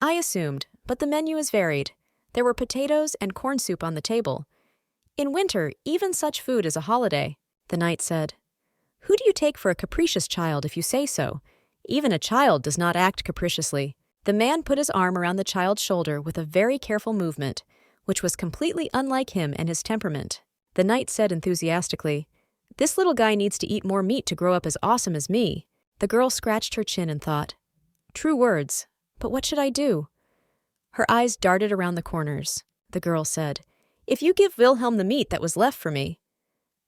I assumed, but the menu is varied. There were potatoes and corn soup on the table. In winter, even such food is a holiday, the knight said. Who do you take for a capricious child if you say so? Even a child does not act capriciously. The man put his arm around the child's shoulder with a very careful movement, which was completely unlike him and his temperament. The knight said enthusiastically, "This little guy needs to eat more meat to grow up as awesome as me." The girl scratched her chin and thought, "True words, but what should I do?" Her eyes darted around the corners. The girl said, "If you give Wilhelm the meat that was left for me."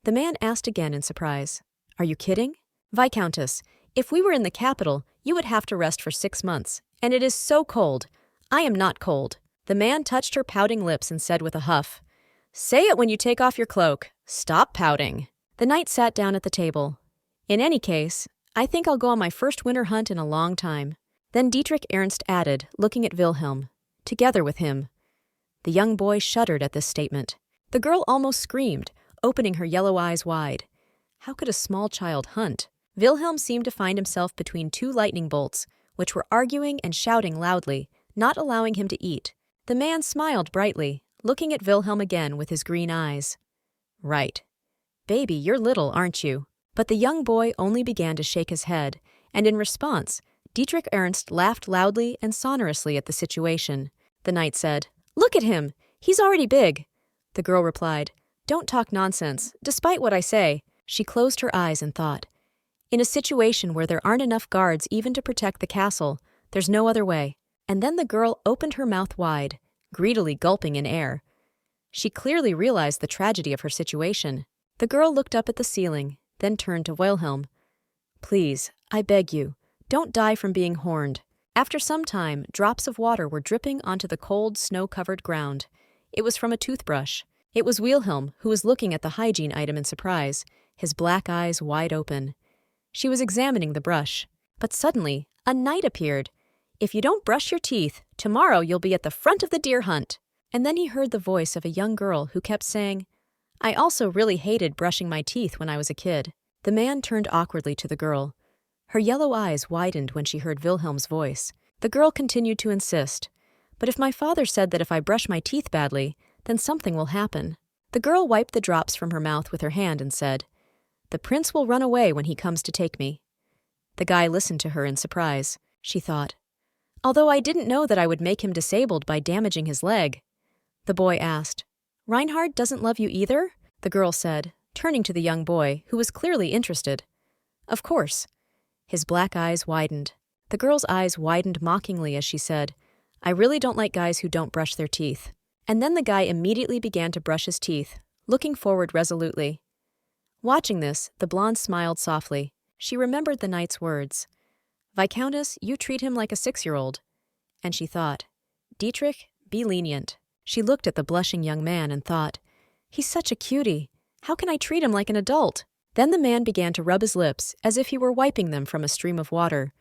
The man asked again in surprise, "Are you kidding? Viscountess, if we were in the capital, you would have to rest for 6 months, and it is so cold. I am not cold." The man touched her pouting lips and said with a huff, "Say it when you take off your cloak. Stop pouting." The knight sat down at the table. "In any case, I think I'll go on my first winter hunt in a long time." Then Dietrich Ernst added, looking at Wilhelm, "Together with him." The young boy shuddered at this statement. The girl almost screamed, opening her yellow eyes wide. How could a small child hunt? Wilhelm seemed to find himself between two lightning bolts, which were arguing and shouting loudly, not allowing him to eat. The man smiled brightly, looking at Wilhelm again with his green eyes. "Right. Baby, you're little, aren't you?" But the young boy only began to shake his head, and in response, Dietrich Ernst laughed loudly and sonorously at the situation. The knight said, "Look at him! He's already big." The girl replied, "Don't talk nonsense, despite what I say." She closed her eyes and thought, "In a situation where there aren't enough guards even to protect the castle, there's no other way." And then the girl opened her mouth wide, greedily gulping in air. She clearly realized the tragedy of her situation. The girl looked up at the ceiling, then turned to Wilhelm. "Please, I beg you, don't die from being horned." After some time, drops of water were dripping onto the cold, snow-covered ground. It was from a toothbrush. It was Wilhelm, who was looking at the hygiene item in surprise, his black eyes wide open. She was examining the brush. But suddenly, a knight appeared. "If you don't brush your teeth, tomorrow you'll be at the front of the deer hunt." And then he heard the voice of a young girl who kept saying, "I also really hated brushing my teeth when I was a kid." The man turned awkwardly to the girl. Her yellow eyes widened when she heard Wilhelm's voice. The girl continued to insist, "But if my father said that if I brush my teeth badly, then something will happen." The girl wiped the drops from her mouth with her hand and said, "The prince will run away when he comes to take me." The guy listened to her in surprise. She thought, "Although I didn't know that I would make him disabled by damaging his leg." The boy asked, "Reinhart doesn't love you either?" The girl said, turning to the young boy, who was clearly interested. "Of course." His black eyes widened. The girl's eyes widened mockingly as she said, "I really don't like guys who don't brush their teeth." And then the guy immediately began to brush his teeth, looking forward resolutely. Watching this, the blonde smiled softly. She remembered the knight's words. "Viscountess, you treat him like a 6-year-old." And she thought, "Dietrich, be lenient." She looked at the blushing young man and thought, "He's such a cutie. How can I treat him like an adult?" Then the man began to rub his lips as if he were wiping them from a stream of water.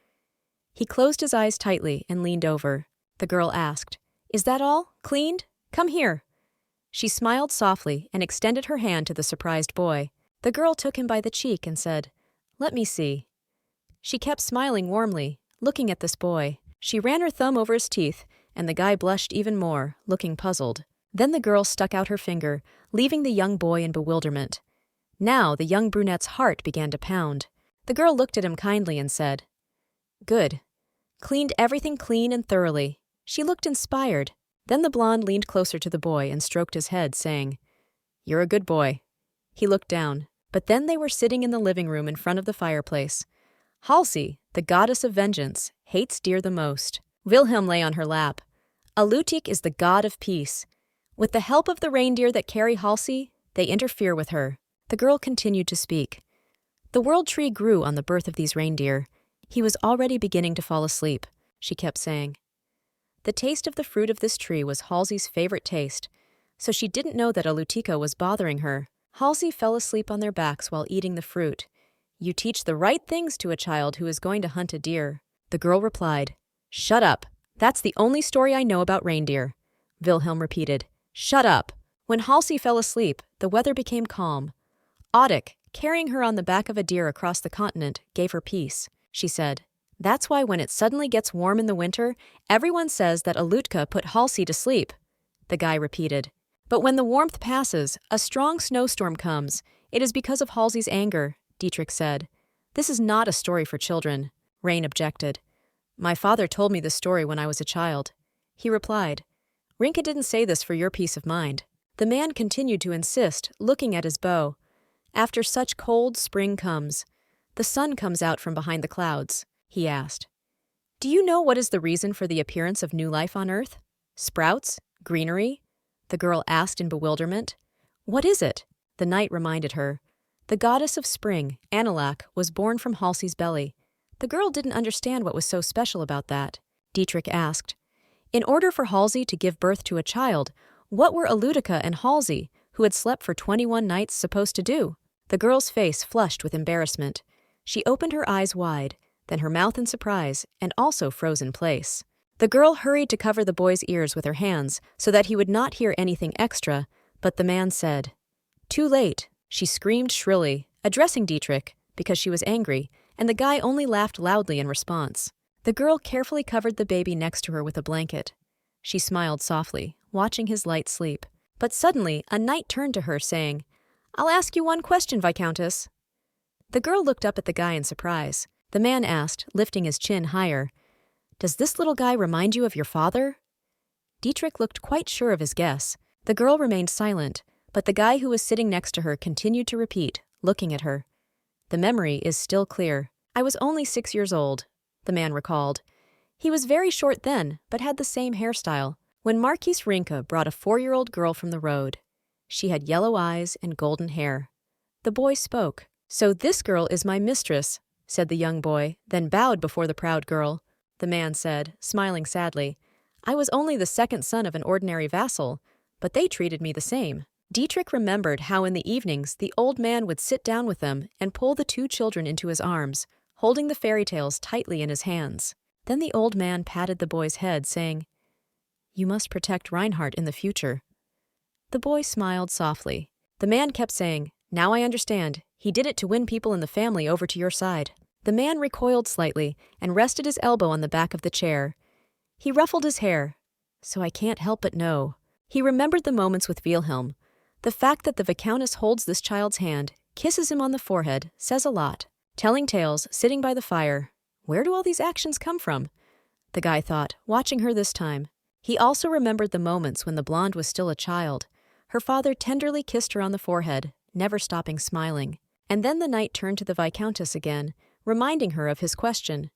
He closed his eyes tightly and leaned over. The girl asked, "Is that all? Cleaned? Come here." She smiled softly and extended her hand to the surprised boy. The girl took him by the cheek and said, "Let me see." She kept smiling warmly, looking at this boy. She ran her thumb over his teeth, and the guy blushed even more, looking puzzled. Then the girl stuck out her finger, leaving the young boy in bewilderment. Now the young brunette's heart began to pound. The girl looked at him kindly and said, "Good. Cleaned everything clean and thoroughly." She looked inspired. Then the blonde leaned closer to the boy and stroked his head, saying, "You're a good boy." He looked down, but then they were sitting in the living room in front of the fireplace. Halsey, the goddess of vengeance, hates deer the most. Wilhelm lay on her lap. Alutik is the god of peace. With the help of the reindeer that carry Halsey, they interfere with her. The girl continued to speak. The world tree grew on the birth of these reindeer. He was already beginning to fall asleep, she kept saying. The taste of the fruit of this tree was Halsey's favorite taste, so she didn't know that Alutika was bothering her. Halsey fell asleep on their backs while eating the fruit. "You teach the right things to a child who is going to hunt a deer." The girl replied, "Shut up. That's the only story I know about reindeer." Wilhelm repeated, "Shut up." When Halsey fell asleep, the weather became calm. Audik, carrying her on the back of a deer across the continent, gave her peace. She said, That's why when it suddenly gets warm in the winter, everyone says that Alutka put Halsey to sleep, the guy repeated. But when the warmth passes, a strong snowstorm comes. It is because of Halsey's anger, Dietrich said. This is not a story for children, Rain objected. My father told me this story when I was a child. He replied. Rinka didn't say this for your peace of mind. The man continued to insist, looking at his bow. After such cold, spring comes. The sun comes out from behind the clouds, he asked. Do you know what is the reason for the appearance of new life on Earth? Sprouts? Greenery? The girl asked in bewilderment. What is it? The knight reminded her. The goddess of spring, Anilak, was born from Halsey's belly. The girl didn't understand what was so special about that. Dietrich asked. In order for Halsey to give birth to a child, what were Alutica and Halsey, who had slept for 21 nights, supposed to do? The girl's face flushed with embarrassment. She opened her eyes wide, then her mouth in surprise, and also froze in place. The girl hurried to cover the boy's ears with her hands so that he would not hear anything extra, but the man said, Too late, she screamed shrilly, addressing Dietrich, because she was angry, and the guy only laughed loudly in response. The girl carefully covered the baby next to her with a blanket. She smiled softly, watching his light sleep. But suddenly, a knight turned to her, saying, I'll ask you one question, Viscountess. The girl looked up at the guy in surprise. The man asked, lifting his chin higher, Does this little guy remind you of your father? Dietrich looked quite sure of his guess. The girl remained silent, but the guy who was sitting next to her continued to repeat, looking at her. The memory is still clear. I was only 6 years old, the man recalled. He was very short then, but had the same hairstyle, when Marquise Rinka brought a 4-year-old girl from the road. She had yellow eyes and golden hair. The boy spoke. So this girl is my mistress, said the young boy, then bowed before the proud girl. The man said, smiling sadly, I was only the second son of an ordinary vassal, but they treated me the same. Dietrich remembered how in the evenings the old man would sit down with them and pull the 2 children into his arms, holding the fairy tales tightly in his hands. Then the old man patted the boy's head, saying, You must protect Reinhart in the future. The boy smiled softly. The man kept saying, Now I understand. He did it to win people in the family over to your side. The man recoiled slightly and rested his elbow on the back of the chair. He ruffled his hair. So I can't help but know. He remembered the moments with Wilhelm. The fact that the Viscountess holds this child's hand, kisses him on the forehead, says a lot. Telling tales, sitting by the fire. Where do all these actions come from? The guy thought, watching her this time. He also remembered the moments when the blonde was still a child. Her father tenderly kissed her on the forehead, never stopping smiling. And then the knight turned to the Viscountess again, reminding her of his question.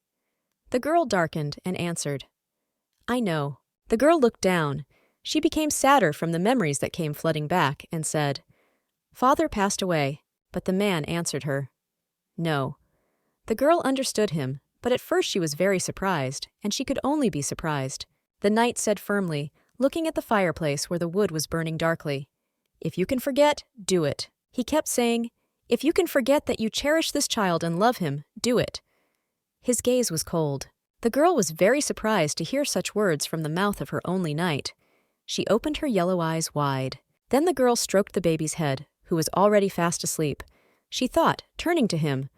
The girl darkened and answered, I know. The girl looked down. She became sadder from the memories that came flooding back and said, Father passed away, but the man answered her. No. The girl understood him, but at first she was very surprised, and she could only be surprised. The knight said firmly, looking at the fireplace where the wood was burning darkly, If you can forget, do it. He kept saying, If you can forget that you cherish this child and love him, do it. His gaze was cold. The girl was very surprised to hear such words from the mouth of her only knight. She opened her yellow eyes wide. Then the girl stroked the baby's head, who was already fast asleep. She thought, turning to him,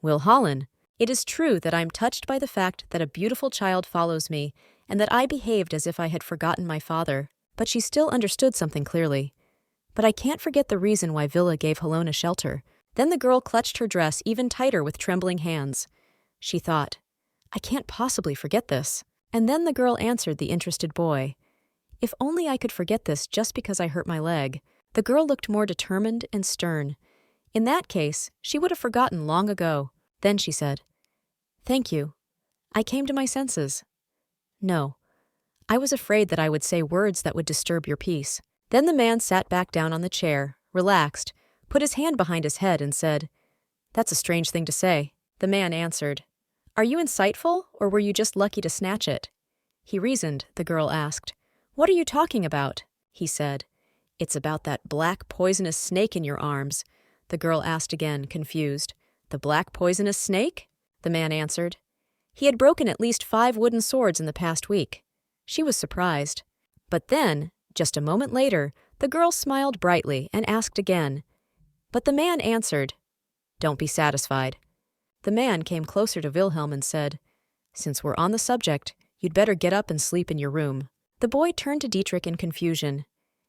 Will Holland, it is true that I am touched by the fact that a beautiful child follows me, and that I behaved as if I had forgotten my father. But she still understood something clearly. But I can't forget the reason why Villa gave Helona shelter. Then the girl clutched her dress even tighter with trembling hands. She thought, I can't possibly forget this. And then the girl answered the interested boy. If only I could forget this just because I hurt my leg. The girl looked more determined and stern. In that case, she would have forgotten long ago. Then she said, Thank you. I came to my senses. No. I was afraid that I would say words that would disturb your peace. Then the man sat back down on the chair, relaxed, put his hand behind his head and said, That's a strange thing to say. The man answered, Are you insightful, or were you just lucky to snatch it? He reasoned, the girl asked. What are you talking about? He said. It's about that black poisonous snake in your arms. The girl asked again, confused. The black poisonous snake? The man answered. He had broken at least 5 wooden swords in the past week. She was surprised. But then, just a moment later, the girl smiled brightly and asked again. But the man answered, Don't be satisfied. The man came closer to Wilhelm and said, Since we're on the subject, you'd better get up and sleep in your room. The boy turned to Dietrich in confusion.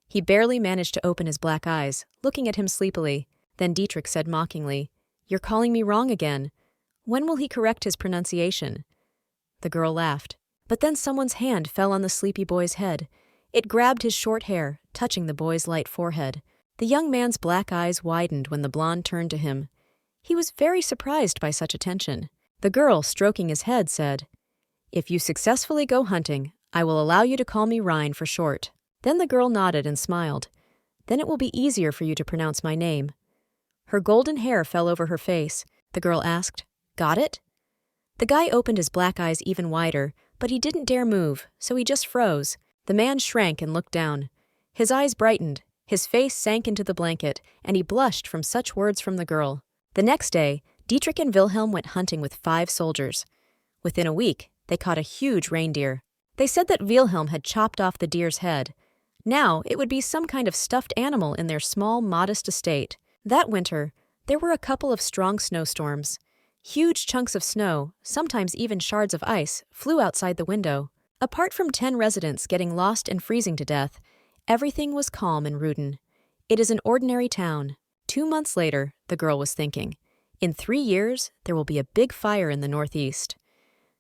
He barely managed to open his black eyes, looking at him sleepily. Then Dietrich said mockingly, "You're calling me wrong again. When will he correct his pronunciation?" The girl laughed. But then someone's hand fell on the sleepy boy's head. It grabbed his short hair, touching the boy's light forehead. The young man's black eyes widened when the blonde turned to him. He was very surprised by such attention. The girl, stroking his head, said, "If you successfully go hunting, I will allow you to call me Rein for short." Then the girl nodded and smiled. "Then it will be easier for you to pronounce my name." Her golden hair fell over her face. The girl asked, "Got it?" The guy opened his black eyes even wider, but he didn't dare move, so he just froze. The man shrank and looked down. His eyes brightened, his face sank into the blanket, and he blushed from such words from the girl. The next day, Dietrich and Wilhelm went hunting with 5 soldiers. Within a week, they caught a huge reindeer. They said that Wilhelm had chopped off the deer's head. Now, it would be some kind of stuffed animal in their small, modest estate. That winter, there were a couple of strong snowstorms. Huge chunks of snow, sometimes even shards of ice, flew outside the window. Apart from 10 residents getting lost and freezing to death, everything was calm in Ruden. It is an ordinary town. 2 months later, the girl was thinking, in 3 years, there will be a big fire in the northeast.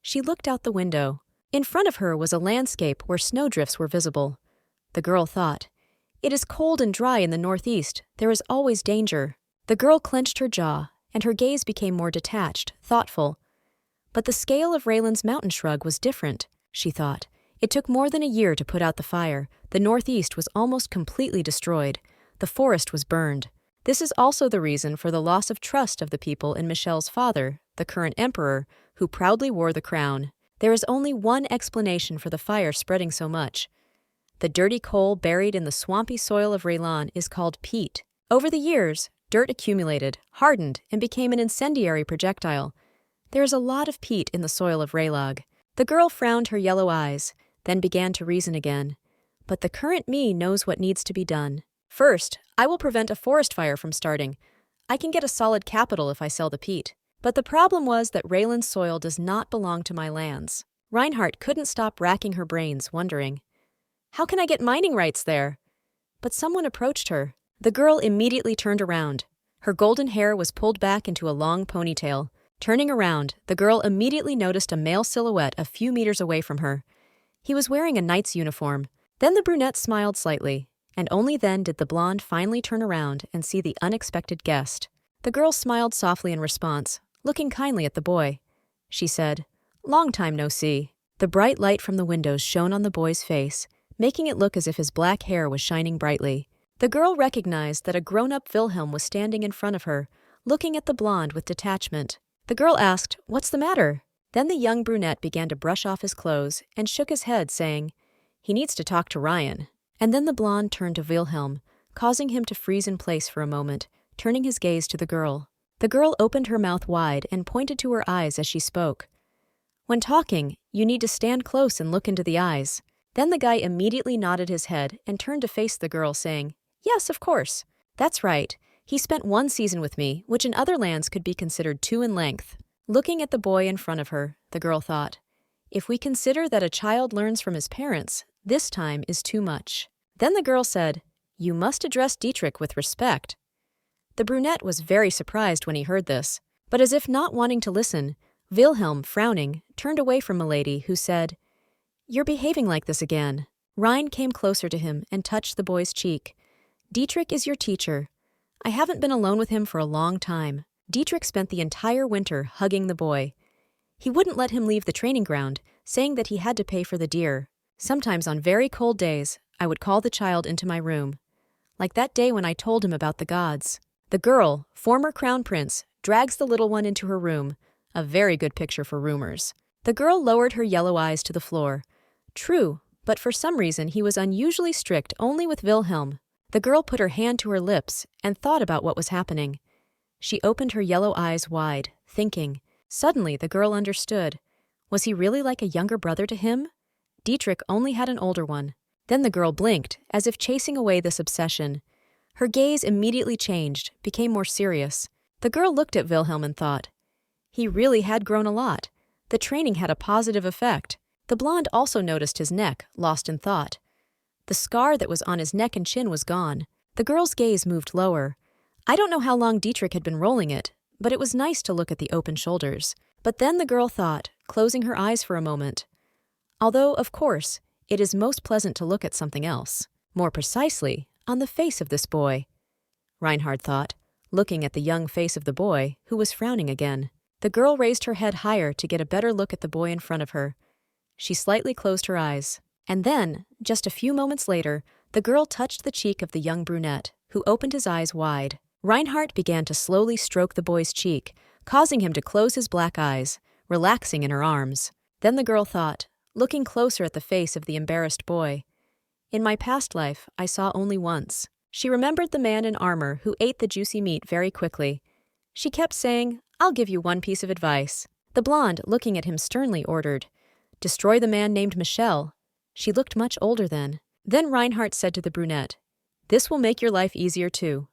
She looked out the window. In front of her was a landscape where snowdrifts were visible. The girl thought, it is cold and dry in the northeast. There is always danger. The girl clenched her jaw, and her gaze became more detached, thoughtful. But the scale of Raylan's mountain shrug was different, she thought. It took more than a year to put out the fire. The northeast was almost completely destroyed. The forest was burned. This is also the reason for the loss of trust of the people in Michel's father, the current emperor, who proudly wore the crown. There is only one explanation for the fire spreading so much. The dirty coal buried in the swampy soil of Raylan is called peat. Over the years, dirt accumulated, hardened, and became an incendiary projectile. There is a lot of peat in the soil of Raylag. The girl frowned her yellow eyes, then began to reason again. But the current me knows what needs to be done. First, I will prevent a forest fire from starting. I can get a solid capital if I sell the peat. But the problem was that Raylan's soil does not belong to my lands. Reinhart couldn't stop racking her brains, wondering, how can I get mining rights there? But someone approached her. The girl immediately turned around. Her golden hair was pulled back into a long ponytail. Turning around, the girl immediately noticed a male silhouette a few meters away from her. He was wearing a knight's uniform. Then the brunette smiled slightly, and only then did the blonde finally turn around and see the unexpected guest. The girl smiled softly in response, looking kindly at the boy. She said, "Long time no see." The bright light from the windows shone on the boy's face, making it look as if his black hair was shining brightly. The girl recognized that a grown-up Wilhelm was standing in front of her, looking at the blonde with detachment. The girl asked, "What's the matter?" Then the young brunette began to brush off his clothes and shook his head, saying, "He needs to talk to Ryan." And then the blonde turned to Wilhelm, causing him to freeze in place for a moment, turning his gaze to the girl. The girl opened her mouth wide and pointed to her eyes as she spoke. "When talking, you need to stand close and look into the eyes." Then the guy immediately nodded his head and turned to face the girl, saying, "Yes, of course. That's right. He spent 1 season with me, which in other lands could be considered 2 in length." Looking at the boy in front of her, the girl thought, if we consider that a child learns from his parents, this time is too much. Then the girl said, "You must address Dietrich with respect." The brunette was very surprised when he heard this, but as if not wanting to listen, Wilhelm, frowning, turned away from Milady, who said, "You're behaving like this again." Rein came closer to him and touched the boy's cheek. "Dietrich is your teacher. I haven't been alone with him for a long time." Dietrich spent the entire winter hugging the boy. He wouldn't let him leave the training ground, saying that he had to pay for the deer. Sometimes on very cold days, I would call the child into my room. Like that day when I told him about the gods. The girl, former crown prince, drags the little one into her room. A very good picture for rumors. The girl lowered her yellow eyes to the floor. True, but for some reason he was unusually strict only with Wilhelm. The girl put her hand to her lips and thought about what was happening. She opened her yellow eyes wide, thinking. Suddenly the girl understood. Was he really like a younger brother to him? Dietrich only had an older one. Then the girl blinked, as if chasing away this obsession. Her gaze immediately changed, became more serious. The girl looked at Wilhelm and thought, he really had grown a lot. The training had a positive effect. The blonde also noticed his neck, lost in thought. The scar that was on his neck and chin was gone. The girl's gaze moved lower. I don't know how long Dietrich had been rolling it, but it was nice to look at the open shoulders. But then the girl thought, closing her eyes for a moment. Although, of course, it is most pleasant to look at something else. More precisely, on the face of this boy. Reinhart thought, looking at the young face of the boy, who was frowning again. The girl raised her head higher to get a better look at the boy in front of her. She slightly closed her eyes. And then, just a few moments later, the girl touched the cheek of the young brunette, who opened his eyes wide. Reinhart began to slowly stroke the boy's cheek, causing him to close his black eyes, relaxing in her arms. Then the girl thought, looking closer at the face of the embarrassed boy. In my past life, I saw only once. She remembered the man in armor who ate the juicy meat very quickly. She kept saying, "I'll give you one piece of advice." The blonde, looking at him sternly, ordered, "Destroy the man named Michel." She looked much older then. Then Reinhart said to the brunette, "This will make your life easier too."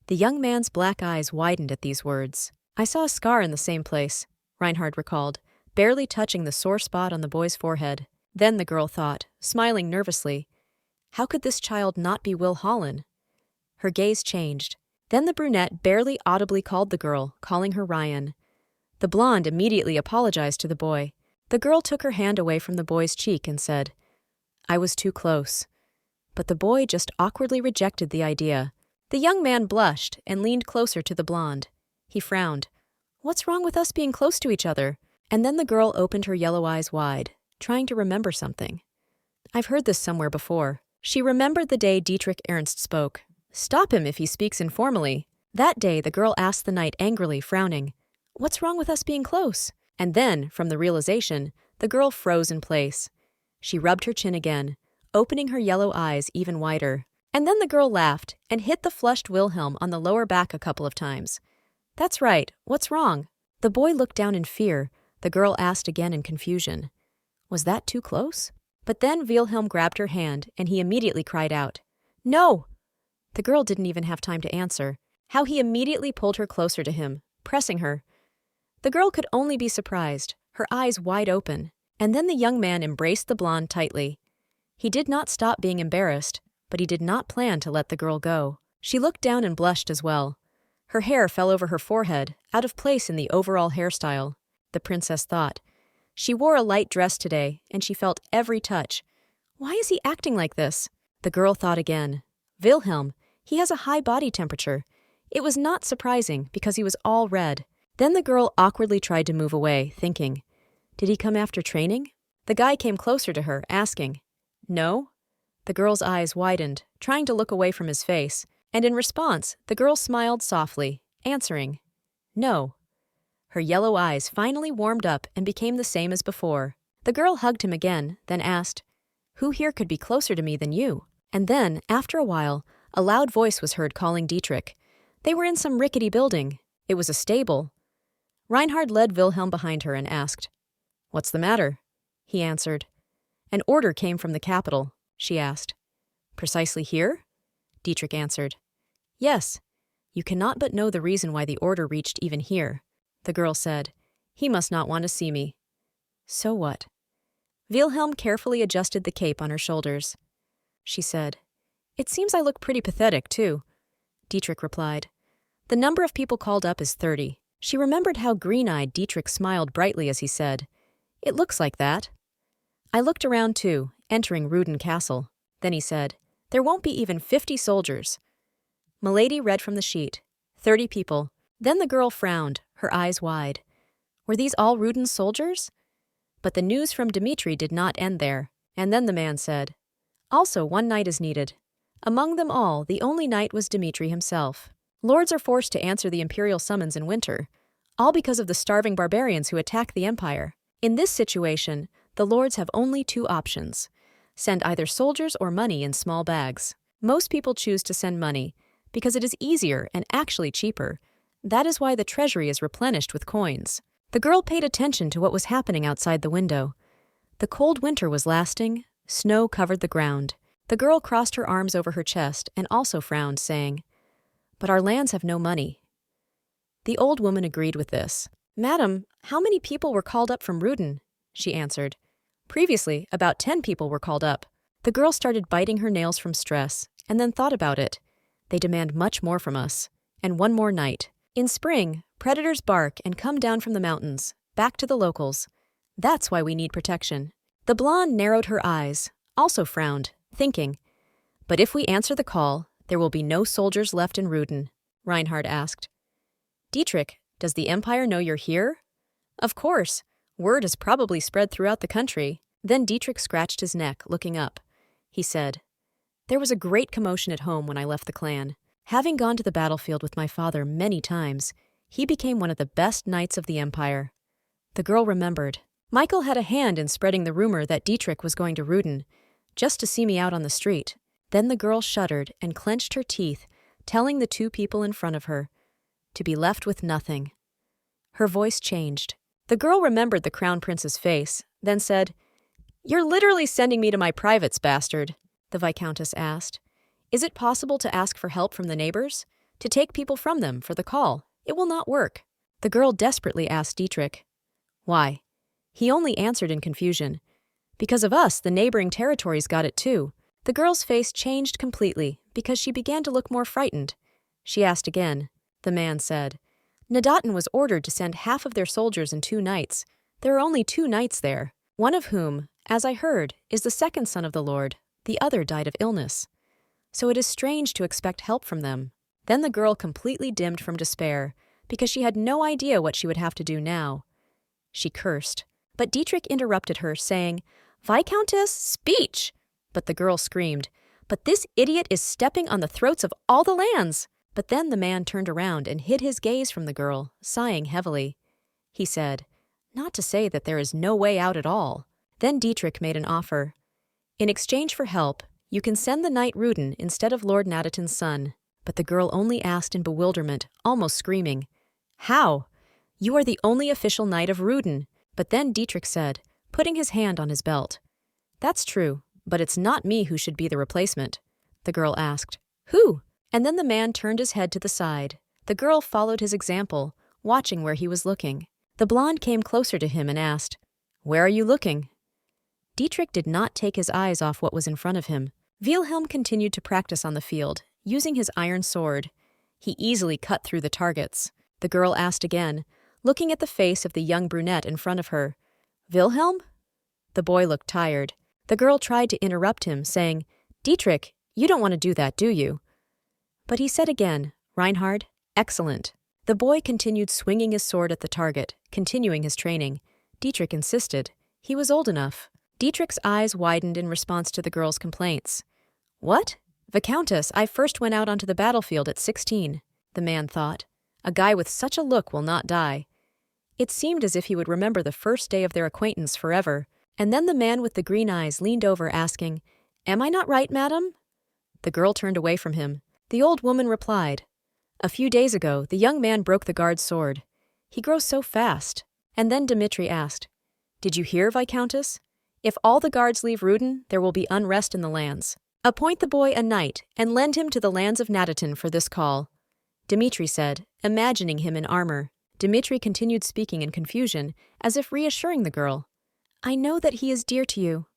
The young man's black eyes widened at these words. "I saw a scar in the same place," Reinhart recalled, barely touching the sore spot on the boy's forehead. Then the girl thought, smiling nervously, how could this child not be Will Holland? Her gaze changed. Then the brunette barely audibly called the girl, calling her Ryan. The blonde immediately apologized to the boy. The girl took her hand away from the boy's cheek and said, "I was too close." But the boy just awkwardly rejected the idea. The young man blushed and leaned closer to the blonde. He frowned. "What's wrong with us being close to each other?" And then the girl opened her yellow eyes wide, trying to remember something. I've heard this somewhere before. She remembered the day Dietrich Ernst spoke. "Stop him if he speaks informally." That day the girl asked the knight angrily, frowning, "What's wrong with us being close?" And then, from the realization, the girl froze in place. She rubbed her chin again, opening her yellow eyes even wider. And then the girl laughed and hit the flushed Wilhelm on the lower back a couple of times. "That's right. What's wrong?" The boy looked down in fear. The girl asked again in confusion. Was that too close? But then Wilhelm grabbed her hand and he immediately cried out, "No!" The girl didn't even have time to answer. How he immediately pulled her closer to him, pressing her. The girl could only be surprised, her eyes wide open. And then the young man embraced the blonde tightly. He did not stop being embarrassed, but he did not plan to let the girl go. She looked down and blushed as well. Her hair fell over her forehead, out of place in the overall hairstyle. The princess thought. She wore a light dress today, and she felt every touch. Why is he acting like this? The girl thought again. Wilhelm, he has a high body temperature. It was not surprising, because he was all red. Then the girl awkwardly tried to move away, thinking, did he come after training? The guy came closer to her, asking, "No?" The girl's eyes widened, trying to look away from his face, and in response, the girl smiled softly, answering, "No." Her yellow eyes finally warmed up and became the same as before. The girl hugged him again, then asked, "Who here could be closer to me than you?" And then, after a while, a loud voice was heard calling Dietrich. They were in some rickety building. It was a stable. Reinhart led Wilhelm behind her and asked, "What's the matter?" He answered, "An order came from the capital," she asked. "Precisely here?" Dietrich answered, "Yes. You cannot but know the reason why the order reached even here." The girl said, "He must not want to see me." "So what?" Wilhelm carefully adjusted the cape on her shoulders. She said, "It seems I look pretty pathetic, too." Dietrich replied, "The number of people called up is 30. She remembered how green-eyed Dietrich smiled brightly as he said, "It looks like that." I looked around, too, entering Ruden Castle. Then he said, "There won't be even 50 soldiers." Milady read from the sheet, 30 people. Then the girl frowned, her eyes wide. Were these all Ruden's soldiers? But the news from Dmitri did not end there, and then the man said, "Also, one knight is needed." Among them all, the only knight was Dmitri himself. Lords are forced to answer the imperial summons in winter, all because of the starving barbarians who attack the empire. In this situation, the lords have only two options. Send either soldiers or money in small bags. Most people choose to send money, because it is easier and actually cheaper. That is why the treasury is replenished with coins. The girl paid attention to what was happening outside the window. The cold winter was lasting, snow covered the ground. The girl crossed her arms over her chest and also frowned, saying, "But our lands have no money." The old woman agreed with this. Madam, how many people were called up from Ruden? She answered. Previously, about 10 people were called up. The girl started biting her nails from stress, and then thought about it. They demand much more from us. And one more night. In spring, predators bark and come down from the mountains, back to the locals. That's why we need protection. The blonde narrowed her eyes, also frowned, thinking. But if we answer the call, there will be no soldiers left in Ruden, Reinhart asked. Dietrich, does the Empire know you're here? Of course. Word has probably spread throughout the country. Then Dietrich scratched his neck, looking up. He said, There was a great commotion at home when I left the clan. Having gone to the battlefield with my father many times, he became one of the best knights of the Empire. The girl remembered. Michael had a hand in spreading the rumor that Dietrich was going to Ruden, just to see me out on the street. Then the girl shuddered and clenched her teeth, telling the two people in front of her, to be left with nothing. Her voice changed. The girl remembered the crown prince's face, then said, You're literally sending me to my privates, bastard, the Viscountess asked. Is it possible to ask for help from the neighbors? To take people from them for the call? It will not work. The girl desperately asked Dietrich. Why? He only answered in confusion. Because of us, the neighboring territories got it too. The girl's face changed completely because she began to look more frightened. She asked again. The man said, Nadatin was ordered to send half of their soldiers in 2 nights. There are only 2 knights there, one of whom, as I heard, is the second son of the Lord. The other died of illness. So it is strange to expect help from them. Then the girl completely dimmed from despair, because she had no idea what she would have to do now. She cursed, but Dietrich interrupted her, saying, Viscountess, speech! But the girl screamed, But this idiot is stepping on the throats of all the lands! But then the man turned around and hid his gaze from the girl, sighing heavily. He said, Not to say that there is no way out at all. Then Dietrich made an offer. In exchange for help, you can send the knight Ruden instead of Lord Nadatin's son. But the girl only asked in bewilderment, almost screaming, How? You are the only official knight of Ruden. But then Dietrich said, putting his hand on his belt, That's true, but it's not me who should be the replacement. The girl asked, Who? And then the man turned his head to the side. The girl followed his example, watching where he was looking. The blonde came closer to him and asked, Where are you looking? Dietrich did not take his eyes off what was in front of him. Wilhelm continued to practice on the field, using his iron sword. He easily cut through the targets. The girl asked again, looking at the face of the young brunette in front of her, Wilhelm? The boy looked tired. The girl tried to interrupt him, saying, Dietrich, you don't want to do that, do you? But he said again, Reinhart, excellent. The boy continued swinging his sword at the target, continuing his training. Dietrich insisted. He was old enough. Dietrich's eyes widened in response to the girl's complaints. What? Viscountess, I first went out onto the battlefield at 16, the man thought. A guy with such a look will not die. It seemed as if he would remember the first day of their acquaintance forever. And then the man with the green eyes leaned over, asking, Am I not right, madam? The girl turned away from him. The old woman replied, A few days ago, the young man broke the guard's sword. He grows so fast. And then Dmitri asked, Did you hear, Viscountess? If all the guards leave Ruden, there will be unrest in the lands. Appoint the boy a knight and lend him to the lands of Nadatin for this call. Dmitri said, imagining him in armor. Dmitri continued speaking in confusion, as if reassuring the girl. I know that he is dear to you.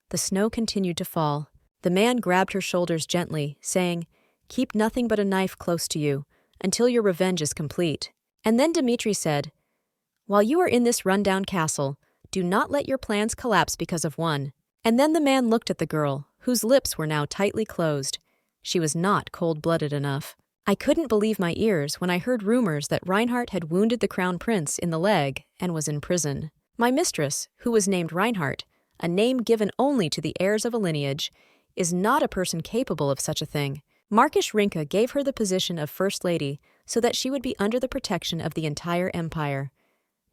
The snow continued to fall. The man grabbed her shoulders gently, saying, Keep nothing but a knife close to you, until your revenge is complete. And then Dmitri said, While you are in this rundown castle, do not let your plans collapse because of one. And then the man looked at the girl, whose lips were now tightly closed. She was not cold-blooded enough. I couldn't believe my ears when I heard rumors that Reinhart had wounded the crown prince in the leg and was in prison. My mistress, who was named Reinhart, a name given only to the heirs of a lineage, is not a person capable of such a thing. Markish Rinka gave her the position of First Lady so that she would be under the protection of the entire empire.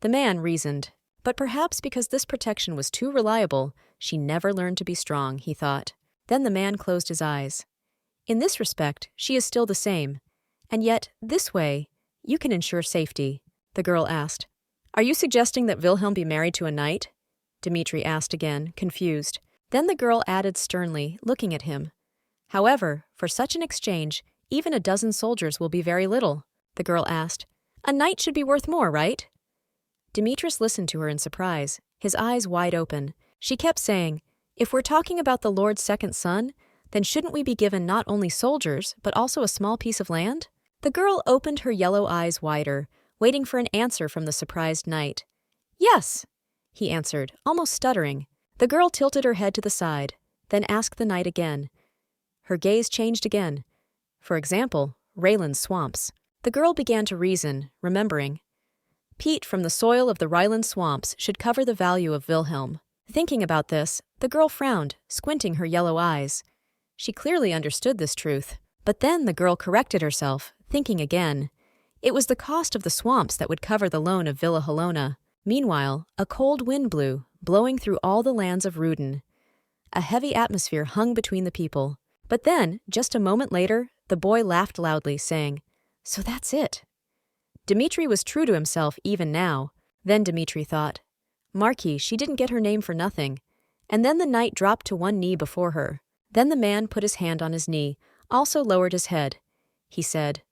The man reasoned. But perhaps because this protection was too reliable, she never learned to be strong, he thought. Then the man closed his eyes. In this respect, she is still the same. And yet, this way, you can ensure safety, the girl asked. Are you suggesting that Wilhelm be married to a knight? Dmitri asked again, confused. Then the girl added sternly, looking at him. However, for such an exchange, even a dozen soldiers will be very little, the girl asked. A knight should be worth more, right? Demetrius listened to her in surprise, his eyes wide open. She kept saying, "If we're talking about the Lord's second son, then shouldn't we be given not only soldiers, but also a small piece of land?" The girl opened her yellow eyes wider, waiting for an answer from the surprised knight. "Yes," he answered, almost stuttering. The girl tilted her head to the side, then asked the knight again. Her gaze changed again. For example, Raylan's swamps. The girl began to reason, remembering. Peat from the soil of the Ryland swamps should cover the value of Wilhelm. Thinking about this, the girl frowned, squinting her yellow eyes. She clearly understood this truth. But then the girl corrected herself, thinking again. It was the cost of the swamps that would cover the loan of Villa Helona. Meanwhile, a cold wind blew, blowing through all the lands of Ruden. A heavy atmosphere hung between the people. But then, just a moment later, the boy laughed loudly, saying, "So that's it." Dmitri was true to himself even now. Then Dmitri thought, "Marquis, she didn't get her name for nothing." And then the knight dropped to one knee before her. Then the man put his hand on his knee, also lowered his head. He said,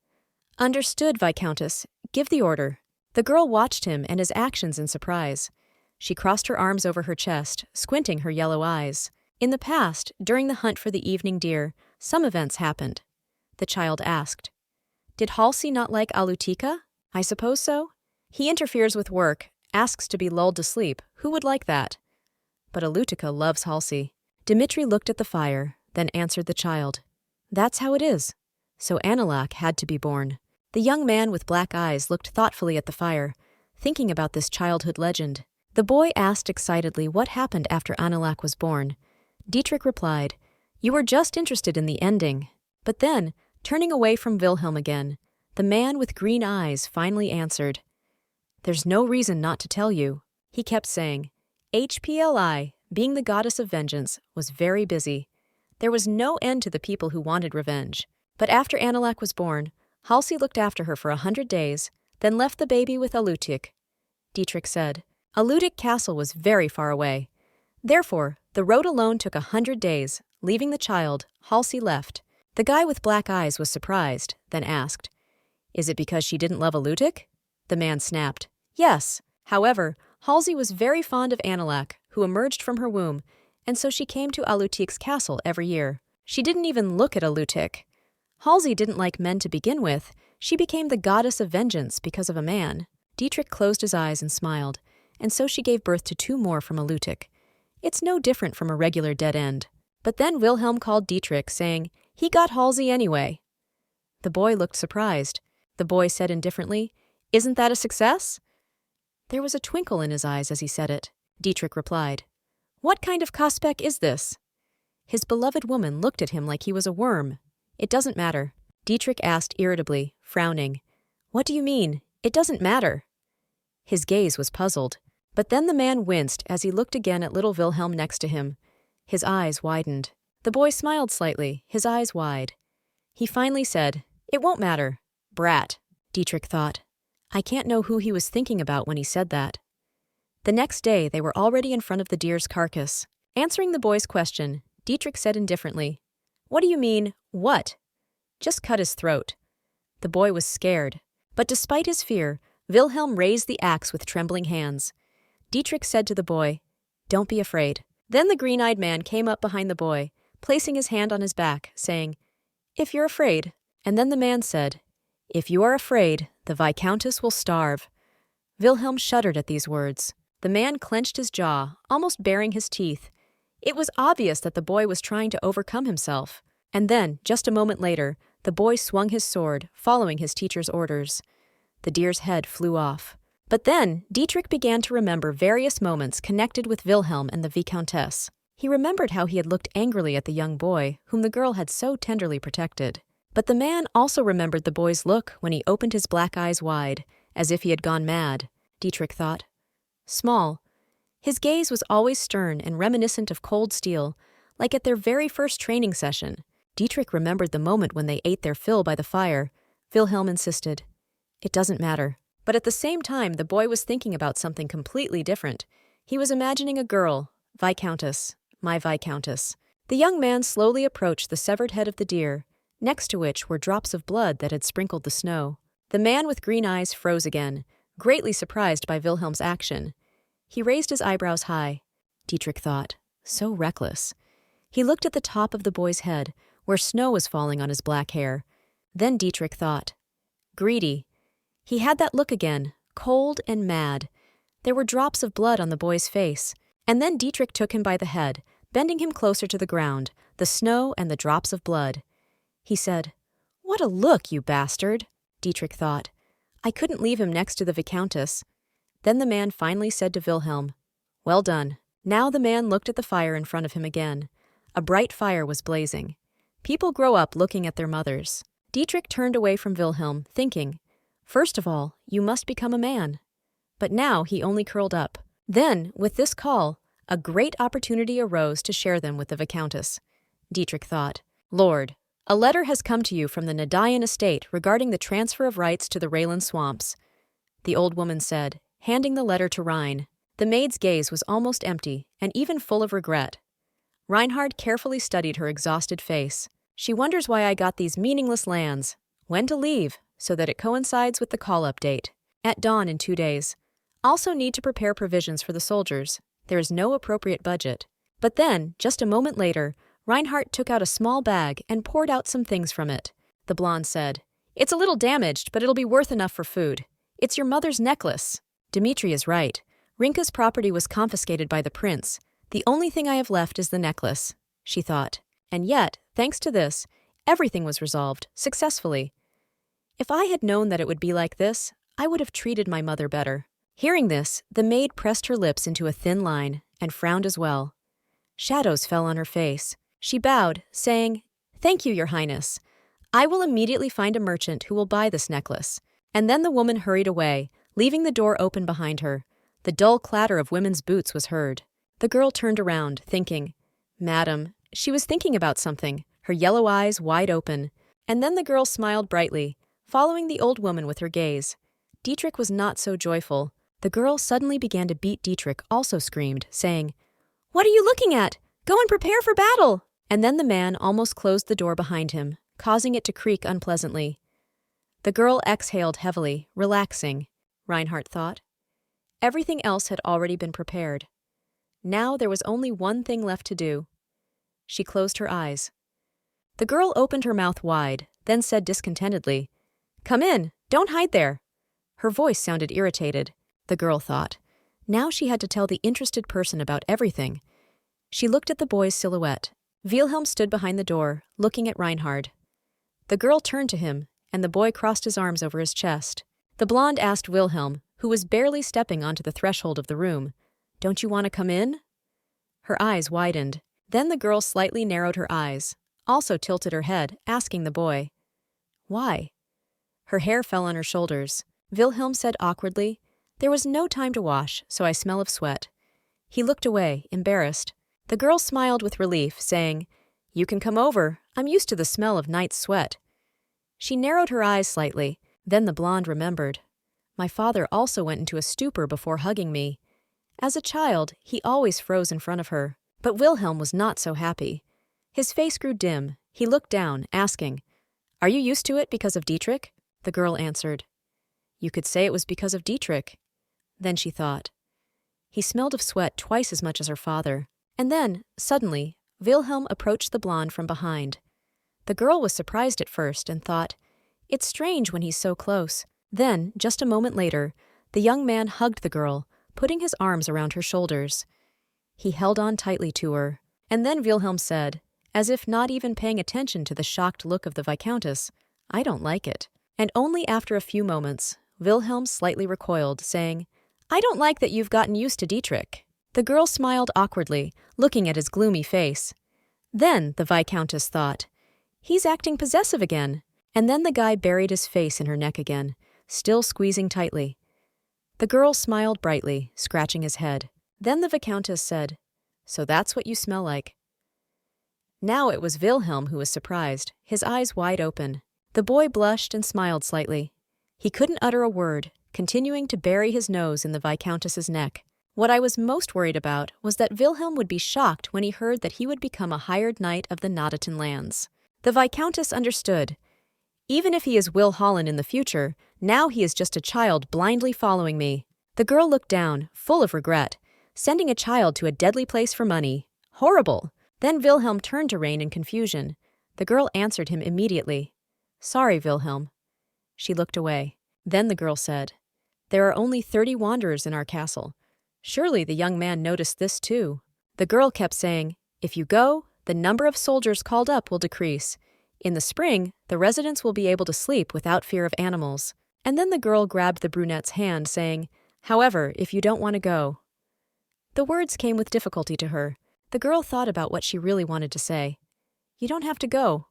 "Understood, Viscountess. Give the order." The girl watched him and his actions in surprise. She crossed her arms over her chest, squinting her yellow eyes. In the past, during the hunt for the evening deer, some events happened. The child asked, "Did Halsey not like Alutika? I suppose so. He interferes with work, asks to be lulled to sleep. Who would like that?" But Alutika loves Halsey. Dmitri looked at the fire, then answered the child. "That's how it is. So Analak had to be born." The young man with black eyes looked thoughtfully at the fire, thinking about this childhood legend. The boy asked excitedly what happened after Analak was born. Dietrich replied, "You were just interested in the ending." But then, turning away from Wilhelm again, the man with green eyes finally answered, "There's no reason not to tell you." He kept saying, HPLI, being the goddess of vengeance, was very busy. There was no end to the people who wanted revenge. But after Analak was born, Halsey looked after her for 100 days, then left the baby with Alutik. Dietrich said, Alutik Castle was very far away. Therefore, the road alone took 100 days. Leaving the child, Halsey left. The guy with black eyes was surprised, then asked, "Is it because she didn't love Alutik?" The man snapped, "Yes. However, Halsey was very fond of Analak, who emerged from her womb, and so she came to Alutik's castle every year. She didn't even look at Alutik. Halsey didn't like men to begin with. She became the goddess of vengeance because of a man." Dietrich closed his eyes and smiled, and so she gave birth to 2 more from Alutik. It's no different from a regular dead end. But then Wilhelm called Dietrich, saying, "He got Halsey anyway." The boy looked surprised. The boy said indifferently, "Isn't that a success?" There was a twinkle in his eyes as he said it. Dietrich replied, "What kind of Kaspek is this?" His beloved woman looked at him like he was a worm. "It doesn't matter." Dietrich asked irritably, frowning, "What do you mean? It doesn't matter." His gaze was puzzled. But then the man winced as he looked again at little Wilhelm next to him. His eyes widened. The boy smiled slightly, his eyes wide. He finally said, "It won't matter." Brat, Dietrich thought. I can't know who he was thinking about when he said that. The next day, they were already in front of the deer's carcass. Answering the boy's question, Dietrich said indifferently, "What do you mean, what?" "Just cut his throat." The boy was scared. But despite his fear, Wilhelm raised the axe with trembling hands. Dietrich said to the boy, "Don't be afraid." Then the green-eyed man came up behind the boy, placing his hand on his back, saying, "If you're afraid." And then the man said, "If you are afraid, the Viscountess will starve." Wilhelm shuddered at these words. The man clenched his jaw, almost baring his teeth. It was obvious that the boy was trying to overcome himself. And then, just a moment later, the boy swung his sword, following his teacher's orders. The deer's head flew off. But then, Dietrich began to remember various moments connected with Wilhelm and the Viscountess. He remembered how he had looked angrily at the young boy, whom the girl had so tenderly protected. But the man also remembered the boy's look when he opened his black eyes wide, as if he had gone mad, Dietrich thought. Small. His gaze was always stern and reminiscent of cold steel, like at their very first training session. Dietrich remembered the moment when they ate their fill by the fire. Wilhelm insisted, "It doesn't matter." But at the same time, the boy was thinking about something completely different. He was imagining a girl, Viscountess, my Viscountess. The young man slowly approached the severed head of the deer, next to which were drops of blood that had sprinkled the snow. The man with green eyes froze again. greatly surprised by Wilhelm's action. He raised his eyebrows high. Dietrich thought, so reckless. He looked at the top of the boy's head, where snow was falling on his black hair. Then Dietrich thought, greedy. He had that look again, cold and mad. There were drops of blood on the boy's face. And then Dietrich took him by the head, bending him closer to the ground, the snow and the drops of blood. He said, "What a look, you bastard," Dietrich thought. I couldn't leave him next to the Viscountess. Then the man finally said to Wilhelm, "Well done." Now the man looked at the fire in front of him again. A bright fire was blazing. People grow up looking at their mothers. Dietrich turned away from Wilhelm, thinking, first of all, you must become a man. But now he only curled up. Then, with this call, a great opportunity arose to share them with the Viscountess. Dietrich thought, Lord, a letter has come to you from the Nadayan estate regarding the transfer of rights to the Raylan swamps. The old woman said, handing the letter to Rein. The maid's gaze was almost empty, and even full of regret. Reinhart carefully studied her exhausted face. She wonders why I got these meaningless lands, when to leave, so that it coincides with the call-up date. At dawn in 2 days. Also need to prepare provisions for the soldiers. There is no appropriate budget. But then, just a moment later, Reinhart took out a small bag and poured out some things from it. The blonde said, "It's a little damaged, but it'll be worth enough for food. It's your mother's necklace." Dmitri is right. Rinka's property was confiscated by the prince. The only thing I have left is the necklace, she thought. And yet, thanks to this, everything was resolved, successfully. If I had known that it would be like this, I would have treated my mother better. Hearing this, the maid pressed her lips into a thin line and frowned as well. Shadows fell on her face. She bowed, saying, "Thank you, Your Highness. I will immediately find a merchant who will buy this necklace." And then the woman hurried away, leaving the door open behind her. The dull clatter of women's boots was heard. The girl turned around, thinking, "Madam," she was thinking about something, her yellow eyes wide open. And then the girl smiled brightly, following the old woman with her gaze. Dietrich was not so joyful. The girl suddenly began to beat Dietrich, also screamed, saying, "What are you looking at? Go and prepare for battle!" And then the man almost closed the door behind him, causing it to creak unpleasantly. The girl exhaled heavily, relaxing, Reinhart thought. Everything else had already been prepared. Now there was only one thing left to do. She closed her eyes. The girl opened her mouth wide, then said discontentedly, "Come in, don't hide there." Her voice sounded irritated, the girl thought. Now she had to tell the interested person about everything. She looked at the boy's silhouette. Wilhelm stood behind the door, looking at Reinhard. The girl turned to him, and the boy crossed his arms over his chest. The blonde asked Wilhelm, who was barely stepping onto the threshold of the room, "Don't you want to come in?" Her eyes widened. Then the girl slightly narrowed her eyes, also tilted her head, asking the boy, "Why?" Her hair fell on her shoulders. Wilhelm said awkwardly, "There was no time to wash, so I smell of sweat." He looked away, embarrassed. The girl smiled with relief, saying, "You can come over. I'm used to the smell of night's sweat." She narrowed her eyes slightly. Then the blonde remembered. My father also went into a stupor before hugging me. As a child, he always froze in front of her. But Wilhelm was not so happy. His face grew dim. He looked down, asking, "Are you used to it because of Dietrich?" The girl answered, "You could say it was because of Dietrich." Then she thought, he smelled of sweat twice as much as her father. And then, suddenly, Wilhelm approached the blonde from behind. The girl was surprised at first and thought, "It's strange when he's so close." Then, just a moment later, the young man hugged the girl, putting his arms around her shoulders. He held on tightly to her. And then Wilhelm said, as if not even paying attention to the shocked look of the Viscountess, "I don't like it." And only after a few moments, Wilhelm slightly recoiled, saying, "I don't like that you've gotten used to Dietrich." The girl smiled awkwardly, looking at his gloomy face. Then, the Viscountess thought, "He's acting possessive again." And then the guy buried his face in her neck again, still squeezing tightly. The girl smiled brightly, scratching his head. Then the Viscountess said, "So that's what you smell like." Now it was Wilhelm who was surprised, his eyes wide open. The boy blushed and smiled slightly. He couldn't utter a word, continuing to bury his nose in the Viscountess's neck. What I was most worried about was that Wilhelm would be shocked when he heard that he would become a hired knight of the Nadaton lands. The Viscountess understood. Even if he is Will Holland in the future, now he is just a child blindly following me. The girl looked down, full of regret. Sending a child to a deadly place for money. Horrible! Then Wilhelm turned to Rain in confusion. The girl answered him immediately. Sorry, Wilhelm. She looked away. Then the girl said, There are only 30 wanderers in our castle. Surely the young man noticed this too. The girl kept saying, If you go, the number of soldiers called up will decrease. In the spring, the residents will be able to sleep without fear of animals. And then the girl grabbed the brunette's hand, saying, However, if you don't want to go. The words came with difficulty to her. The girl thought about what she really wanted to say. You don't have to go.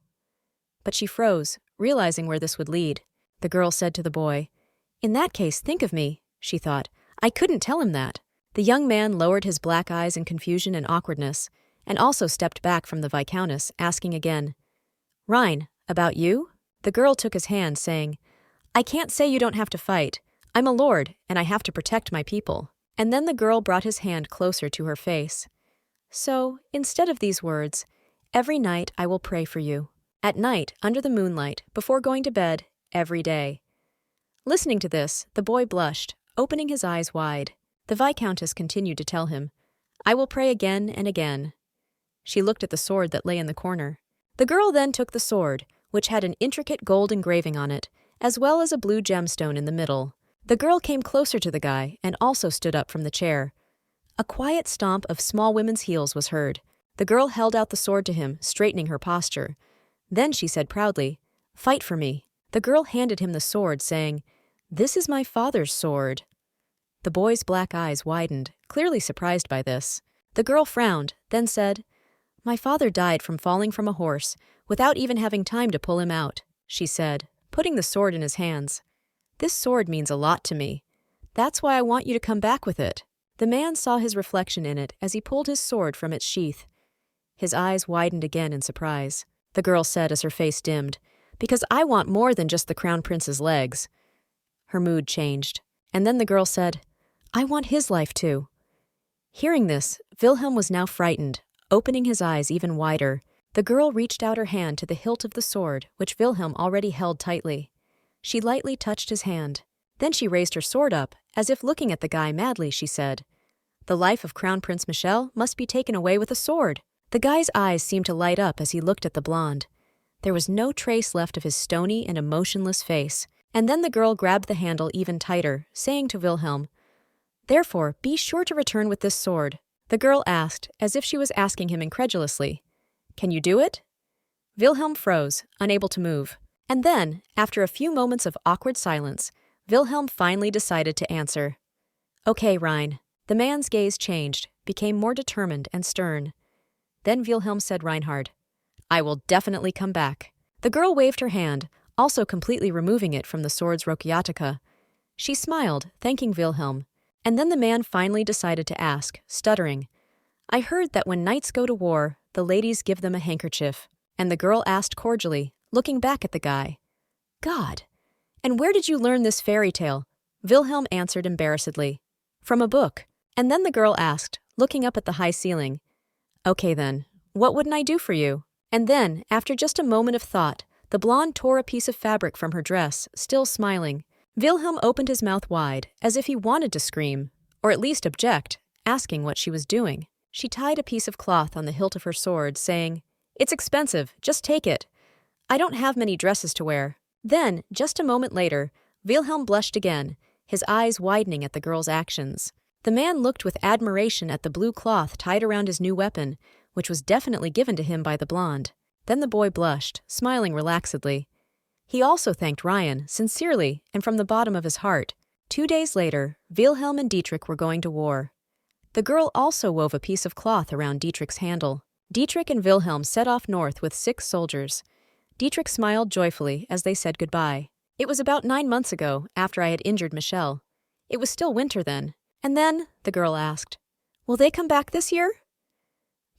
But she froze, realizing where this would lead. The girl said to the boy, In that case, think of me, she thought. I couldn't tell him that. The young man lowered his black eyes in confusion and awkwardness, and also stepped back from the Viscountess, asking again, Rein, about you? The girl took his hand, saying, I can't say you don't have to fight. I'm a lord, and I have to protect my people. And then the girl brought his hand closer to her face. So, instead of these words, every night I will pray for you. At night, under the moonlight, before going to bed, every day. Listening to this, the boy blushed, opening his eyes wide. The Viscountess continued to tell him, I will pray again and again. She looked at the sword that lay in the corner. The girl then took the sword, which had an intricate gold engraving on it, as well as a blue gemstone in the middle. The girl came closer to the guy and also stood up from the chair. A quiet stomp of small women's heels was heard. The girl held out the sword to him, straightening her posture. Then she said proudly, Fight for me. The girl handed him the sword, saying, This is my father's sword. The boy's black eyes widened, clearly surprised by this. The girl frowned, then said, My father died from falling from a horse, without even having time to pull him out, she said, putting the sword in his hands. This sword means a lot to me. That's why I want you to come back with it. The man saw his reflection in it as he pulled his sword from its sheath. His eyes widened again in surprise. The girl said as her face dimmed, Because I want more than just the crown prince's legs. Her mood changed, and then the girl said, I want his life too. Hearing this, Wilhelm was now frightened, opening his eyes even wider. The girl reached out her hand to the hilt of the sword, which Wilhelm already held tightly. She lightly touched his hand. Then she raised her sword up, as if looking at the guy madly, she said, The life of Crown Prince Michel must be taken away with a sword. The guy's eyes seemed to light up as he looked at the blonde. There was no trace left of his stony and emotionless face. And then the girl grabbed the handle even tighter, saying to Wilhelm, Therefore, be sure to return with this sword. The girl asked, as if she was asking him incredulously, Can you do it? Wilhelm froze, unable to move. And then, after a few moments of awkward silence, Wilhelm finally decided to answer. Okay, Rein. The man's gaze changed, became more determined and stern. Then Wilhelm said Reinhart, I will definitely come back. The girl waved her hand, also completely removing it from the sword's Rokyatika. She smiled, thanking Wilhelm. And then the man finally decided to ask, stuttering, I heard that when knights go to war, the ladies give them a handkerchief. And the girl asked cordially, looking back at the guy, God, and where did you learn this fairy tale? Wilhelm answered embarrassedly, From a book. And then the girl asked, looking up at the high ceiling, Okay then, what wouldn't I do for you? And then, after just a moment of thought, the blonde tore a piece of fabric from her dress, still smiling. Wilhelm opened his mouth wide, as if he wanted to scream, or at least object, asking what she was doing. She tied a piece of cloth on the hilt of her sword, saying, It's expensive, just take it. I don't have many dresses to wear. Then, just a moment later, Wilhelm blushed again, his eyes widening at the girl's actions. The man looked with admiration at the blue cloth tied around his new weapon, which was definitely given to him by the blonde. Then the boy blushed, smiling relaxedly. He also thanked Ryan, sincerely and from the bottom of his heart. 2 days later, Wilhelm and Dietrich were going to war. The girl also wove a piece of cloth around Dietrich's handle. Dietrich and Wilhelm set off north with 6 soldiers. Dietrich smiled joyfully as they said goodbye. It was about 9 months ago, after I had injured Michel. It was still winter then. And then, the girl asked, Will they come back this year?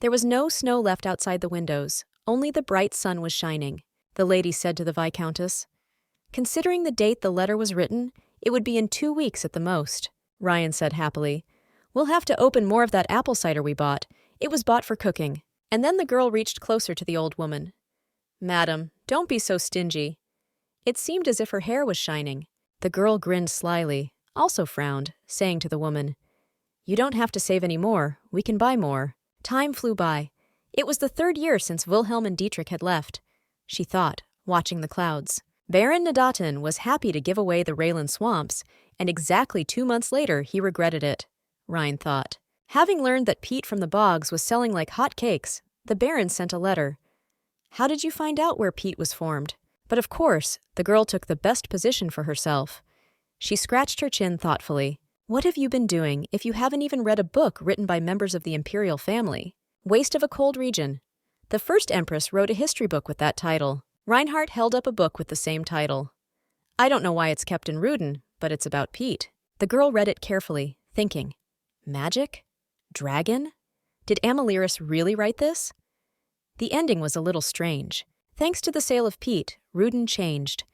There was no snow left outside the windows. Only the bright sun was shining. The lady said to the Viscountess, Considering the date the letter was written, it would be in 2 weeks at the most. Ryan said happily, We'll have to open more of that apple cider we bought. It was bought for cooking. And then the girl reached closer to the old woman. Madam, don't be so stingy. It seemed as if her hair was shining. The girl grinned slyly, also frowned, saying to the woman, "You don't have to save any more. We can buy more." Time flew by. It was the 3rd year since Wilhelm and Dietrich had left. She thought, watching the clouds. Baron Nadatin was happy to give away the Raylan swamps, and exactly 2 months later he regretted it. Rein thought. Having learned that peat from the bogs was selling like hot cakes, the Baron sent a letter. How did you find out where peat was formed? But of course, the girl took the best position for herself. She scratched her chin thoughtfully. What have you been doing if you haven't even read a book written by members of the imperial family? Waste of a cold region. The first empress wrote a history book with that title. Reinhart held up a book with the same title. I don't know why it's kept in Ruden, but it's about peat. The girl read it carefully, thinking, magic? Dragon? Did Amalyrus really write this? The ending was a little strange. Thanks to the sale of peat, Ruden changed.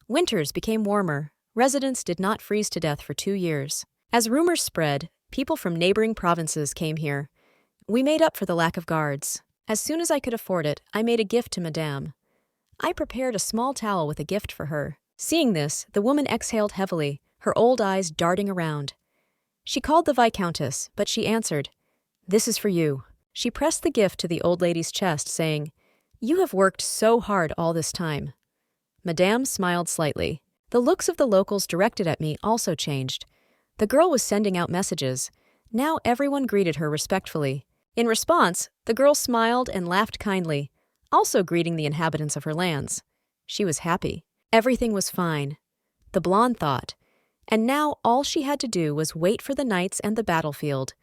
Winters became warmer. Residents did not freeze to death for 2 years. As rumors spread, people from neighboring provinces came here. We made up for the lack of guards. As soon as I could afford it, I made a gift to Madame. I prepared a small towel with a gift for her. Seeing this, the woman exhaled heavily, her old eyes darting around. She called the Viscountess, but she answered, "This is for you." She pressed the gift to the old lady's chest, saying, "You have worked so hard all this time." Madame smiled slightly. The looks of the locals directed at me also changed. The girl was sending out messages. Now everyone greeted her respectfully. In response, the girl smiled and laughed kindly, also greeting the inhabitants of her lands. She was happy. Everything was fine. The blonde thought. And now all she had to do was wait for the knights and the battlefield.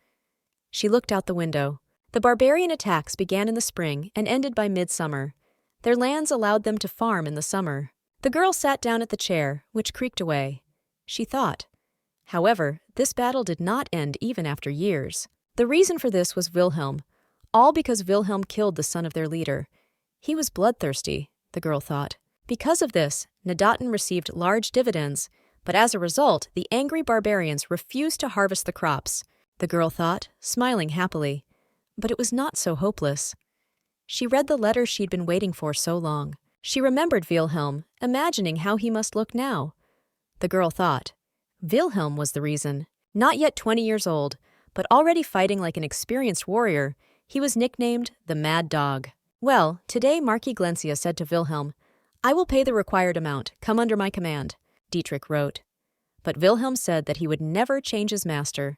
She looked out the window. The barbarian attacks began in the spring and ended by midsummer. Their lands allowed them to farm in the summer. The girl sat down at the chair, which creaked away. She thought. However, this battle did not end even after years. The reason for this was Wilhelm, all because Wilhelm killed the son of their leader. He was bloodthirsty, the girl thought. Because of this, Nadatin received large dividends, but as a result, the angry barbarians refused to harvest the crops, the girl thought, smiling happily. But it was not so hopeless. She read the letter she'd been waiting for so long. She remembered Wilhelm, imagining how he must look now. The girl thought. Wilhelm was the reason. Not yet 20 years old, but already fighting like an experienced warrior, he was nicknamed the Mad Dog. Well, today Marquis Glencia said to Wilhelm, "I will pay the required amount. Come under my command," Dietrich wrote. But Wilhelm said that he would never change his master.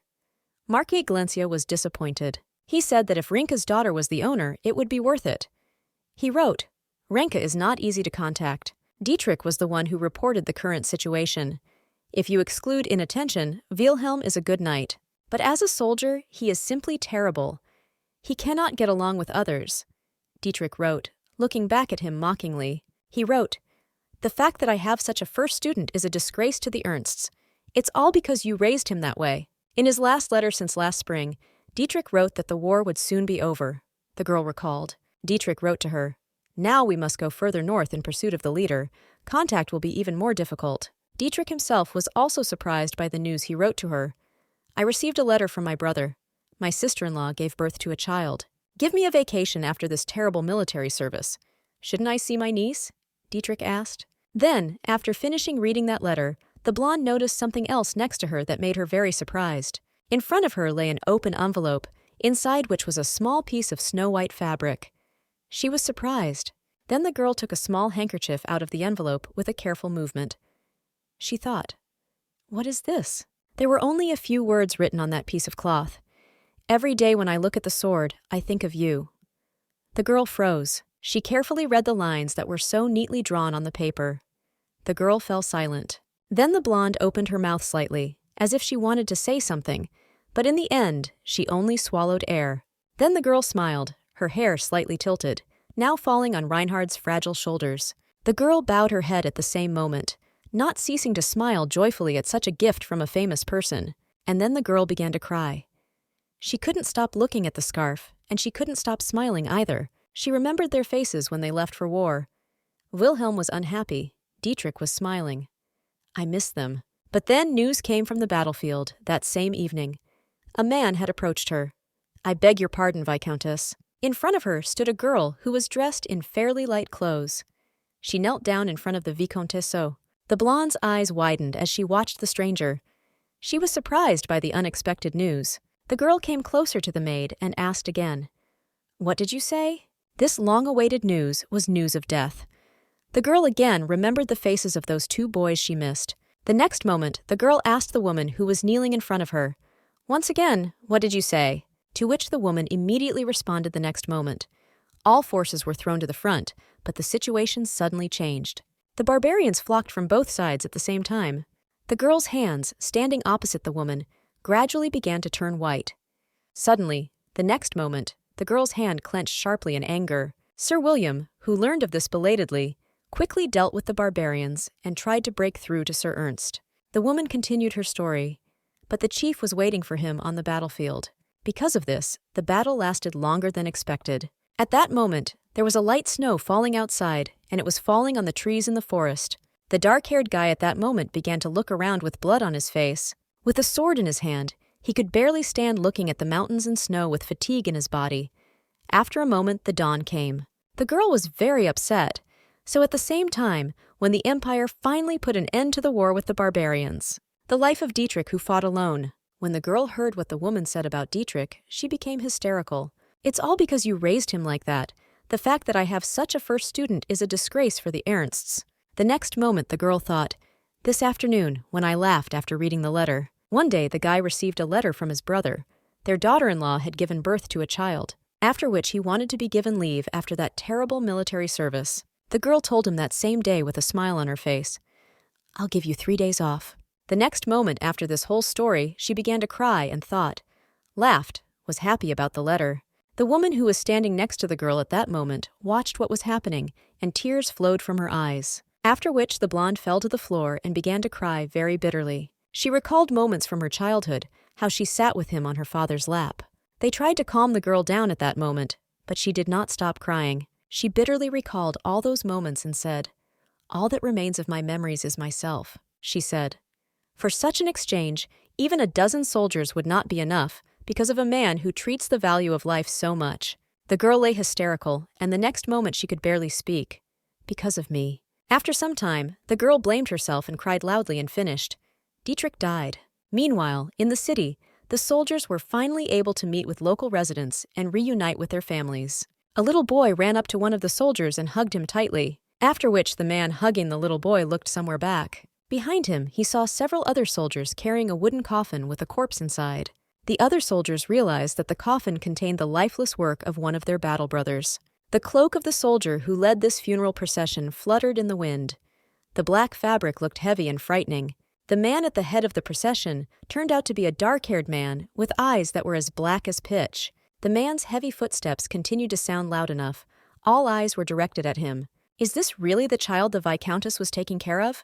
Marquis Glencia was disappointed. He said that if Rinka's daughter was the owner, it would be worth it. He wrote, "Renka is not easy to contact." Dietrich was the one who reported the current situation. If you exclude inattention, Wilhelm is a good knight. But as a soldier, he is simply terrible. He cannot get along with others. Dietrich wrote, looking back at him mockingly. He wrote, "The fact that I have such a first student is a disgrace to the Ernsts. It's all because you raised him that way." In his last letter since last spring, Dietrich wrote that the war would soon be over. The girl recalled. Dietrich wrote to her, "Now we must go further north in pursuit of the leader. Contact will be even more difficult." Dietrich himself was also surprised by the news he wrote to her. "I received a letter from my brother. My sister-in-law gave birth to a child. Give me a vacation after this terrible military service. Shouldn't I see my niece?" Dietrich asked. Then, after finishing reading that letter, the blonde noticed something else next to her that made her very surprised. In front of her lay an open envelope, inside which was a small piece of snow-white fabric. She was surprised. Then the girl took a small handkerchief out of the envelope with a careful movement. She thought, "What is this?" There were only a few words written on that piece of cloth. "Every day when I look at the sword, I think of you." The girl froze. She carefully read the lines that were so neatly drawn on the paper. The girl fell silent. Then the blonde opened her mouth slightly, as if she wanted to say something, but in the end, she only swallowed air. Then the girl smiled, her hair slightly tilted, now falling on Reinhardt's fragile shoulders. The girl bowed her head at the same moment, not ceasing to smile joyfully at such a gift from a famous person, and then the girl began to cry. She couldn't stop looking at the scarf, and she couldn't stop smiling either. She remembered their faces when they left for war. Wilhelm was unhappy. Dietrich was smiling. "I miss them." But then news came from the battlefield that same evening. A man had approached her. "I beg your pardon, Viscountess." In front of her stood a girl who was dressed in fairly light clothes. She knelt down in front of the Vicomtesse. The blonde's eyes widened as she watched the stranger. She was surprised by the unexpected news. The girl came closer to the maid and asked again, "What did you say?" This long-awaited news was news of death. The girl again remembered the faces of those two boys she missed. The next moment, the girl asked the woman who was kneeling in front of her, "Once again, what did you say?" To which the woman immediately responded the next moment. All forces were thrown to the front, but the situation suddenly changed. The barbarians flocked from both sides at the same time. The girl's hands, standing opposite the woman, gradually began to turn white. Suddenly, the next moment, the girl's hand clenched sharply in anger. Sir William, who learned of this belatedly, quickly dealt with the barbarians and tried to break through to Sir Ernst. The woman continued her story, but the chief was waiting for him on the battlefield. Because of this, the battle lasted longer than expected. At that moment, there was a light snow falling outside, and it was falling on the trees in the forest. The dark-haired guy at that moment began to look around with blood on his face. With a sword in his hand, he could barely stand looking at the mountains and snow with fatigue in his body. After a moment, the dawn came. The girl was very upset. So at the same time, when the Empire finally put an end to the war with the barbarians, the life of Dietrich, who fought alone. When the girl heard what the woman said about Dietrich, she became hysterical. "It's all because you raised him like that. The fact that I have such a first student is a disgrace for the Ernsts." The next moment the girl thought, "This afternoon, when I laughed after reading the letter." One day the guy received a letter from his brother. Their daughter-in-law had given birth to a child, after which he wanted to be given leave after that terrible military service. The girl told him that same day with a smile on her face, "I'll give you 3 days off." The next moment after this whole story, she began to cry and thought, laughed, was happy about the letter. The woman who was standing next to the girl at that moment watched what was happening, and tears flowed from her eyes. After which the blonde fell to the floor and began to cry very bitterly. She recalled moments from her childhood, how she sat with him on her father's lap. They tried to calm the girl down at that moment, but she did not stop crying. She bitterly recalled all those moments and said, "All that remains of my memories is myself," she said. For such an exchange, even a dozen soldiers would not be enough because of a man who treats the value of life so much. The girl lay hysterical, and the next moment she could barely speak. "Because of me." After some time, the girl blamed herself and cried loudly and finished. Dietrich died. Meanwhile, in the city, the soldiers were finally able to meet with local residents and reunite with their families. A little boy ran up to one of the soldiers and hugged him tightly, after which the man hugging the little boy looked somewhere back. Behind him, he saw several other soldiers carrying a wooden coffin with a corpse inside. The other soldiers realized that the coffin contained the lifeless work of one of their battle brothers. The cloak of the soldier who led this funeral procession fluttered in the wind. The black fabric looked heavy and frightening. The man at the head of the procession turned out to be a dark-haired man with eyes that were as black as pitch. The man's heavy footsteps continued to sound loud enough. All eyes were directed at him. Is this really the child the Viscountess was taking care of?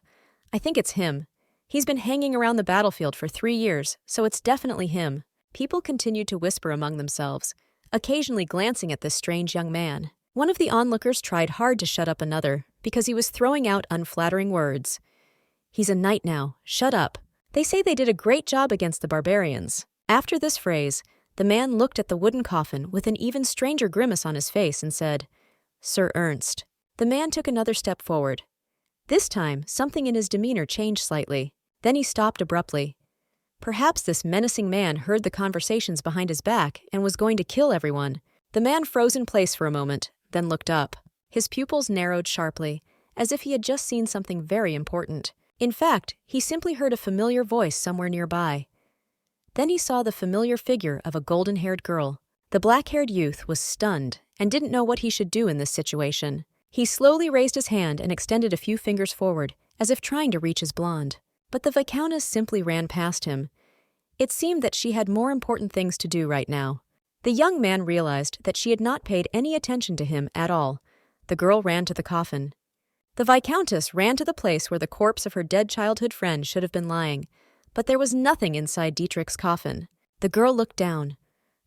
I think it's him. He's been hanging around the battlefield for 3 years, so it's definitely him. People continued to whisper among themselves, occasionally glancing at this strange young man. One of the onlookers tried hard to shut up another, because he was throwing out unflattering words. "He's a knight now. Shut up. They say they did a great job against the barbarians." After this phrase, the man looked at the wooden coffin with an even stranger grimace on his face and said, "Sir Ernst." The man took another step forward. This time, something in his demeanor changed slightly. Then he stopped abruptly. Perhaps this menacing man heard the conversations behind his back and was going to kill everyone. The man froze in place for a moment, then looked up. His pupils narrowed sharply, as if he had just seen something very important. In fact, he simply heard a familiar voice somewhere nearby. Then he saw the familiar figure of a golden-haired girl. The black-haired youth was stunned and didn't know what he should do in this situation. He slowly raised his hand and extended a few fingers forward, as if trying to reach his blonde. But the Viscountess simply ran past him. It seemed that she had more important things to do right now. The young man realized that she had not paid any attention to him at all. The girl ran to the coffin. The Viscountess ran to the place where the corpse of her dead childhood friend should have been lying, but there was nothing inside Dietrich's coffin. The girl looked down.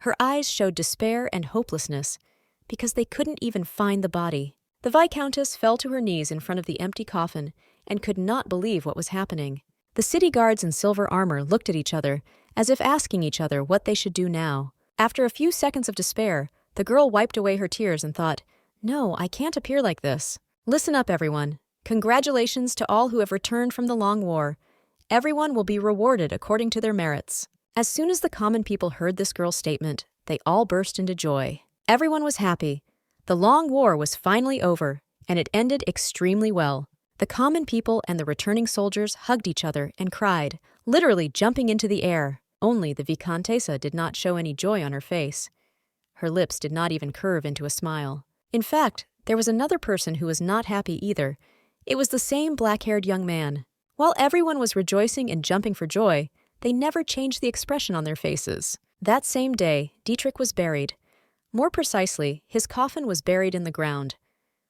Her eyes showed despair and hopelessness, because they couldn't even find the body. The Viscountess fell to her knees in front of the empty coffin and could not believe what was happening. The city guards in silver armor looked at each other, as if asking each other what they should do now. After a few seconds of despair, the girl wiped away her tears and thought, "No, I can't appear like this. Listen up, everyone. Congratulations to all who have returned from the long war. Everyone will be rewarded according to their merits. As soon as the common people heard this girl's statement, they all burst into joy. Everyone was happy. The long war was finally over, and it ended extremely well. The common people and the returning soldiers hugged each other and cried, literally jumping into the air. Only the Vicomtessa did not show any joy on her face. Her lips did not even curve into a smile. In fact, there was another person who was not happy either. It was the same black-haired young man. While everyone was rejoicing and jumping for joy, they never changed the expression on their faces. That same day, Dietrich was buried. More precisely, his coffin was buried in the ground.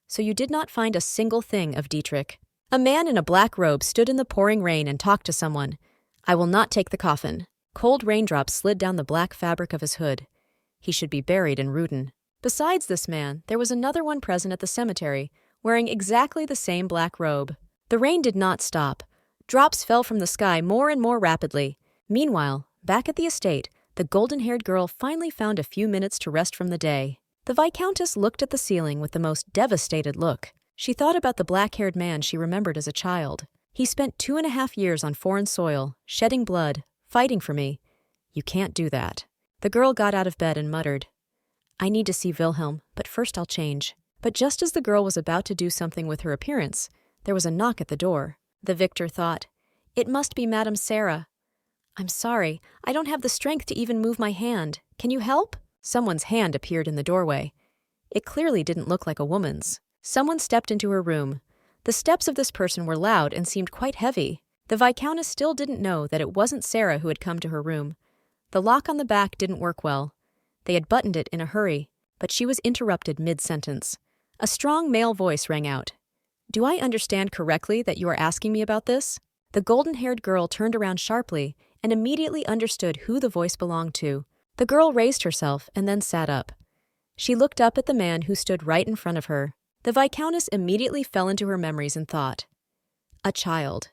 So you did not find a single thing of Dietrich. A man in a black robe stood in the pouring rain and talked to someone. I will not take the coffin. Cold raindrops slid down the black fabric of his hood. He should be buried in Ruden. Besides this man, there was another one present at the cemetery, wearing exactly the same black robe. The rain did not stop. Drops fell from the sky more and more rapidly. Meanwhile, back at the estate, the golden-haired girl finally found a few minutes to rest from the day. The Viscountess looked at the ceiling with the most devastated look. She thought about the black-haired man she remembered as a child. He spent 2.5 years on foreign soil, shedding blood, fighting for me. You can't do that. The girl got out of bed and muttered, I need to see Wilhelm, but first I'll change. But just as the girl was about to do something with her appearance, there was a knock at the door. The victor thought, it must be Madame Sarah. I'm sorry, I don't have the strength to even move my hand. Can you help? Someone's hand appeared in the doorway. It clearly didn't look like a woman's. Someone stepped into her room. The steps of this person were loud and seemed quite heavy. The Viscountess still didn't know that it wasn't Sarah who had come to her room. The lock on the back didn't work well. They had buttoned it in a hurry, but she was interrupted mid-sentence. A strong male voice rang out. Do I understand correctly that you are asking me about this? The golden-haired girl turned around sharply and immediately understood who the voice belonged to. The girl raised herself and then sat up. She looked up at the man who stood right in front of her. The Viscountess immediately fell into her memories and thought, a child.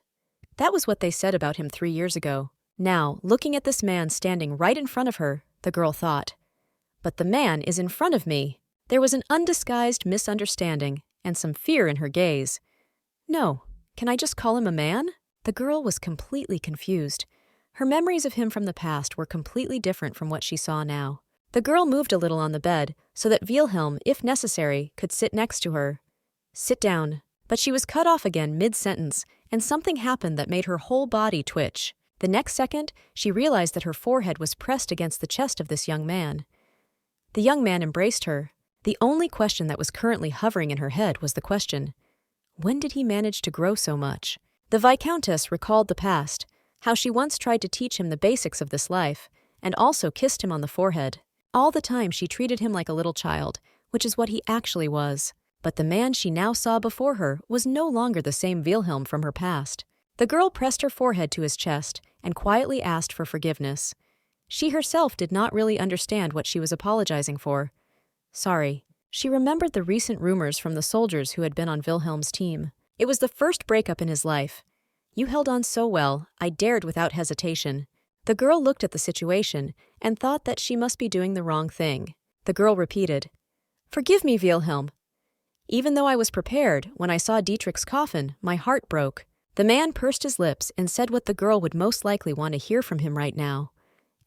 That was what they said about him 3 years ago. Now, looking at this man standing right in front of her, the girl thought, but the man is in front of me. There was an undisguised misunderstanding and some fear in her gaze. No, can I just call him a man? The girl was completely confused. Her memories of him from the past were completely different from what she saw now. The girl moved a little on the bed so that Wilhelm, if necessary, could sit next to her. Sit down. But she was cut off again mid-sentence, and something happened that made her whole body twitch. The next second, she realized that her forehead was pressed against the chest of this young man. The young man embraced her. The only question that was currently hovering in her head was the question, when did he manage to grow so much? The Viscountess recalled the past, how she once tried to teach him the basics of this life, and also kissed him on the forehead. All the time she treated him like a little child, which is what he actually was. But the man she now saw before her was no longer the same Wilhelm from her past. The girl pressed her forehead to his chest and quietly asked for forgiveness. She herself did not really understand what she was apologizing for. Sorry. She remembered the recent rumors from the soldiers who had been on Wilhelm's team. It was the first breakup in his life. You held on so well, I dared without hesitation. The girl looked at the situation and thought that she must be doing the wrong thing. The girl repeated, Forgive me, Wilhelm. Even though I was prepared, when I saw Dietrich's coffin, my heart broke. The man pursed his lips and said what the girl would most likely want to hear from him right now.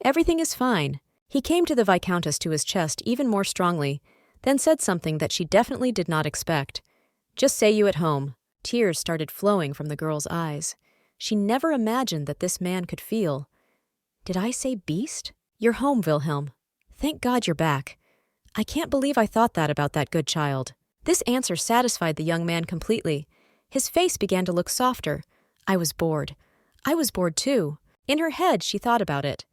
Everything is fine. He came to the Viscountess to his chest even more strongly, then said something that she definitely did not expect. Just say you at home. Tears started flowing from the girl's eyes. She never imagined that this man could feel. Did I say beast? You're home, Wilhelm. Thank God you're back. I can't believe I thought that about that good child. This answer satisfied the young man completely. His face began to look softer. I was bored. I was bored too. In her head, she thought about it.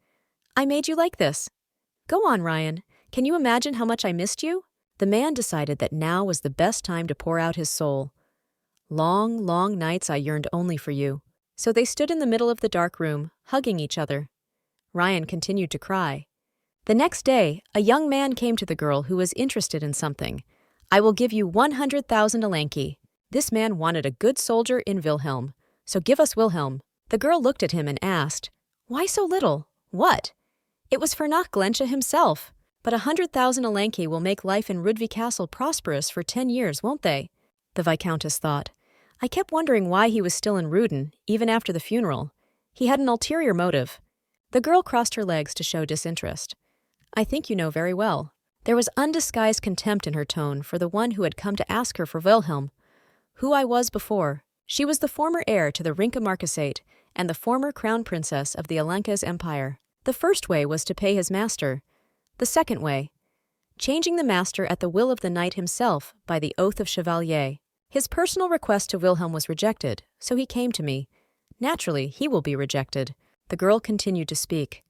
I made you like this. Go on, Ryan. Can you imagine how much I missed you? The man decided that now was the best time to pour out his soul. Long, long nights I yearned only for you. So they stood in the middle of the dark room, hugging each other. Ryan continued to cry. The next day, a young man came to the girl who was interested in something. I will give you 100,000 Alanquez. This man wanted a good soldier in Wilhelm, so give us Wilhelm. The girl looked at him and asked, Why so little? What? It was for Glensha himself. But 100,000 Alanquez will make life in Rudvik Castle prosperous for 10 years, won't they? the Viscountess thought. I kept wondering why he was still in Ruden, even after the funeral. He had an ulterior motive. The girl crossed her legs to show disinterest. I think you know very well. There was undisguised contempt in her tone for the one who had come to ask her for Wilhelm. Who I was before. She was the former heir to the Rinka Marquisate and the former crown princess of the Alanquez Empire. The first way was to pay his master. The second way, changing the master at the will of the knight himself by the oath of chevalier. His personal request to Wilhelm was rejected, so he came to me. Naturally, he will be rejected. The girl continued to speak.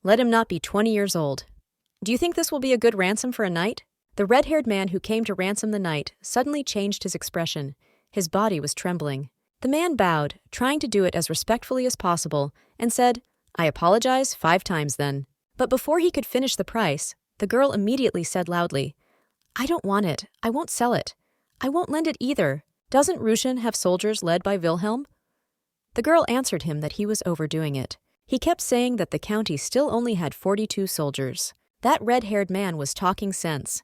Let him not be 20 years old. Do you think this will be a good ransom for a knight? The red-haired man who came to ransom the knight suddenly changed his expression. His body was trembling. The man bowed, trying to do it as respectfully as possible, and said, I apologize 5 times then. But before he could finish the price, the girl immediately said loudly, I don't want it. I won't sell it. I won't lend it either. Doesn't Rushen have soldiers led by Wilhelm? The girl answered him that he was overdoing it. He kept saying that the county still only had 42 soldiers. That red-haired man was talking sense.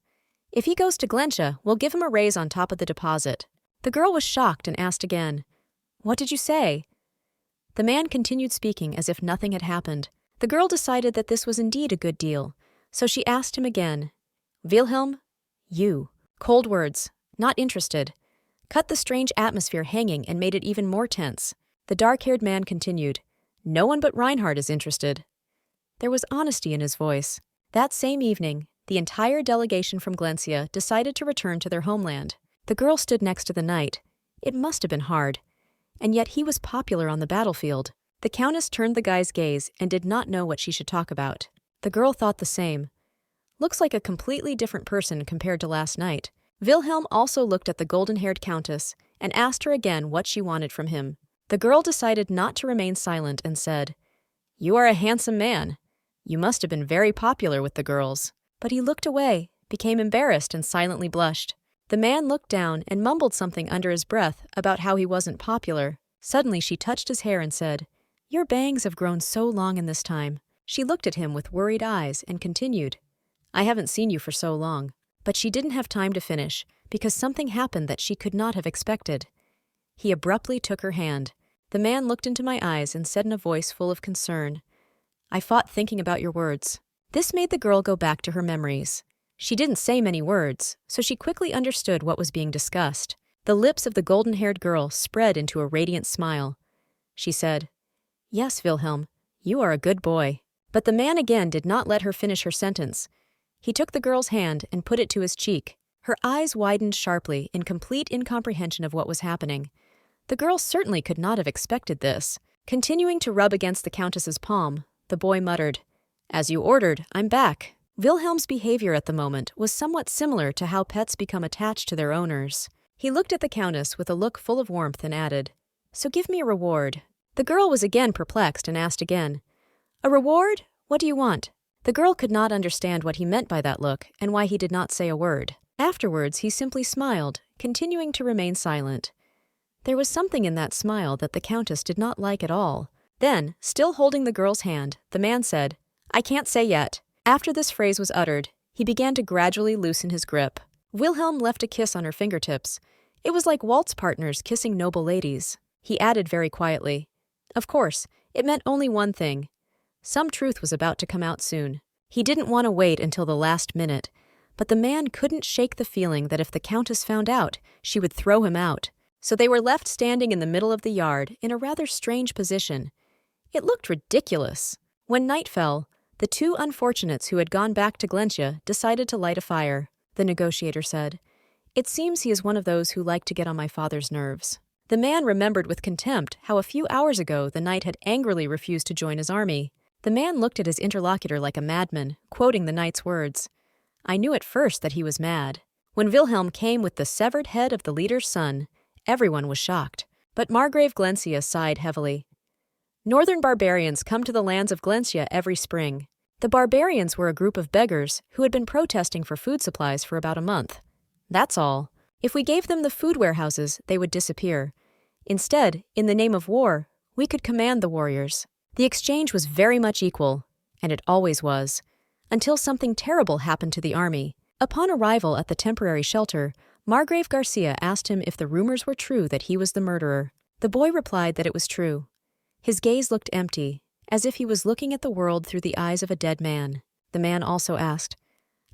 If he goes to Glentia, we'll give him a raise on top of the deposit. The girl was shocked and asked again, What did you say? The man continued speaking as if nothing had happened. The girl decided that this was indeed a good deal, so she asked him again, Wilhelm, you. Cold words, not interested. Cut the strange atmosphere hanging and made it even more tense. The dark-haired man continued, No one but Reinhart is interested. There was honesty in his voice. That same evening, the entire delegation from Glentia decided to return to their homeland. The girl stood next to the knight. It must have been hard. And yet he was popular on the battlefield. The countess turned the guy's gaze and did not know what she should talk about. The girl thought the same. Looks like a completely different person compared to last night. Wilhelm also looked at the golden-haired countess and asked her again what she wanted from him. The girl decided not to remain silent and said, You are a handsome man. You must have been very popular with the girls. But he looked away, became embarrassed, and silently blushed. The man looked down and mumbled something under his breath about how he wasn't popular. Suddenly she touched his hair and said, Your bangs have grown so long in this time. She looked at him with worried eyes and continued, I haven't seen you for so long. But she didn't have time to finish, because something happened that she could not have expected. He abruptly took her hand. The man looked into my eyes and said in a voice full of concern, I fought thinking about your words. This made the girl go back to her memories. She didn't say many words, so she quickly understood what was being discussed. The lips of the golden-haired girl spread into a radiant smile. She said, Yes, Wilhelm, you are a good boy. But the man again did not let her finish her sentence. He took the girl's hand and put it to his cheek. Her eyes widened sharply in complete incomprehension of what was happening. The girl certainly could not have expected this. Continuing to rub against the countess's palm, the boy muttered, As you ordered, I'm back. Wilhelm's behavior at the moment was somewhat similar to how pets become attached to their owners. He looked at the countess with a look full of warmth and added, So give me a reward. The girl was again perplexed and asked again, A reward? What do you want? The girl could not understand what he meant by that look and why he did not say a word. Afterwards, he simply smiled, continuing to remain silent. There was something in that smile that the countess did not like at all. Then, still holding the girl's hand, the man said, I can't say yet. After this phrase was uttered, he began to gradually loosen his grip. Wilhelm left a kiss on her fingertips. It was like waltz partners kissing noble ladies. He added very quietly, Of course, it meant only one thing. Some truth was about to come out soon. He didn't want to wait until the last minute, but the man couldn't shake the feeling that if the countess found out, she would throw him out. So they were left standing in the middle of the yard in a rather strange position. It looked ridiculous. When night fell, the 2 unfortunates who had gone back to Glentia decided to light a fire. The negotiator said, It seems he is one of those who like to get on my father's nerves. The man remembered with contempt how a few hours ago the knight had angrily refused to join his army. The man looked at his interlocutor like a madman, quoting the knight's words. I knew at first that he was mad. When Wilhelm came with the severed head of the leader's son, everyone was shocked. But Margrave Glentia sighed heavily. Northern barbarians come to the lands of Glentia every spring. The barbarians were a group of beggars who had been protesting for food supplies for about a month. That's all. If we gave them the food warehouses, they would disappear. Instead, in the name of war, we could command the warriors. The exchange was very much equal, and it always was, until something terrible happened to the army. Upon arrival at the temporary shelter, Margrave Garcia asked him if the rumors were true that he was the murderer. The boy replied that it was true. His gaze looked empty, as if he was looking at the world through the eyes of a dead man. The man also asked,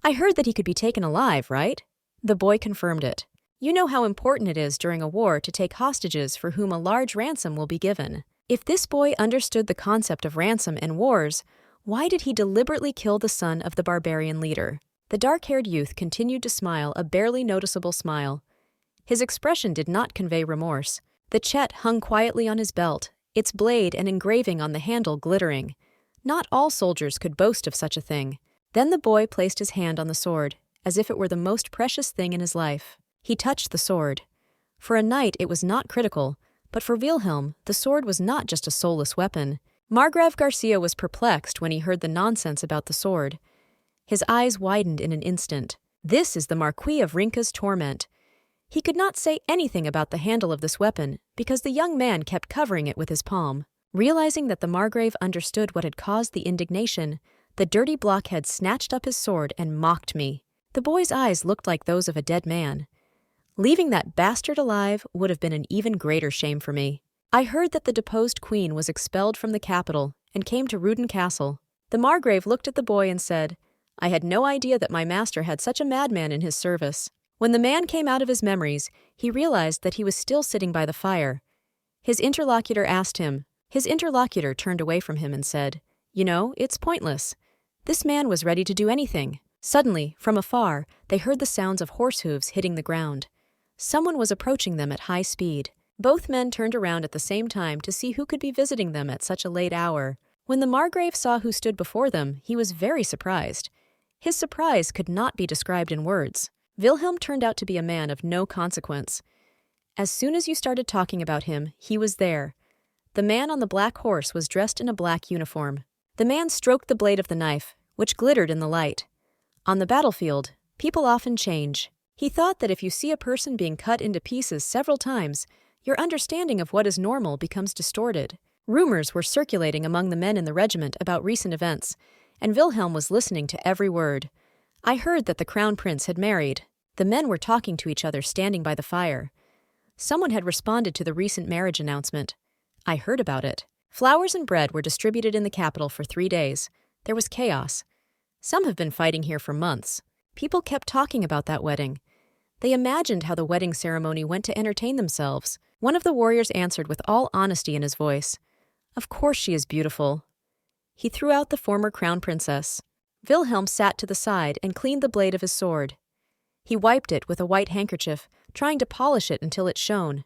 "I heard that he could be taken alive, right?" The boy confirmed it. "You know how important it is during a war to take hostages for whom a large ransom will be given. If this boy understood the concept of ransom and wars, why did he deliberately kill the son of the barbarian leader?" The dark-haired youth continued to smile a barely noticeable smile. His expression did not convey remorse. The chet hung quietly on his belt, its blade and engraving on the handle glittering. Not all soldiers could boast of such a thing. Then the boy placed his hand on the sword, as if it were the most precious thing in his life. He touched the sword. For a knight it was not critical, but for Wilhelm, the sword was not just a soulless weapon. Margrave Garcia was perplexed when he heard the nonsense about the sword. His eyes widened in an instant. This is the Marquis of Rinca's torment. He could not say anything about the handle of this weapon because the young man kept covering it with his palm. Realizing that the Margrave understood what had caused the indignation, the dirty blockhead snatched up his sword and mocked me. The boy's eyes looked like those of a dead man. Leaving that bastard alive would have been an even greater shame for me. I heard that the deposed queen was expelled from the capital and came to Ruden Castle. The Margrave looked at the boy and said, "I had no idea that my master had such a madman in his service." When the man came out of his memories, he realized that he was still sitting by the fire. His interlocutor turned away from him and said, "You know, it's pointless." This man was ready to do anything. Suddenly, from afar, they heard the sounds of horse hooves hitting the ground. Someone was approaching them at high speed. Both men turned around at the same time to see who could be visiting them at such a late hour. When the Margrave saw who stood before them, he was very surprised. His surprise could not be described in words. Wilhelm turned out to be a man of no consequence. As soon as you started talking about him, he was there. The man on the black horse was dressed in a black uniform. The man stroked the blade of the knife, which glittered in the light. On the battlefield, people often change. He thought that if you see a person being cut into pieces several times, your understanding of what is normal becomes distorted. Rumors were circulating among the men in the regiment about recent events, and Wilhelm was listening to every word. I heard that the crown prince had married. The men were talking to each other standing by the fire. Someone had responded to the recent marriage announcement. I heard about it. Flowers and bread were distributed in the capital for 3 days. There was chaos. Some have been fighting here for months. People kept talking about that wedding. They imagined how the wedding ceremony went to entertain themselves. One of the warriors answered with all honesty in his voice, "Of course she is beautiful." He threw out the former crown princess. Wilhelm sat to the side and cleaned the blade of his sword. He wiped it with a white handkerchief, trying to polish it until it shone.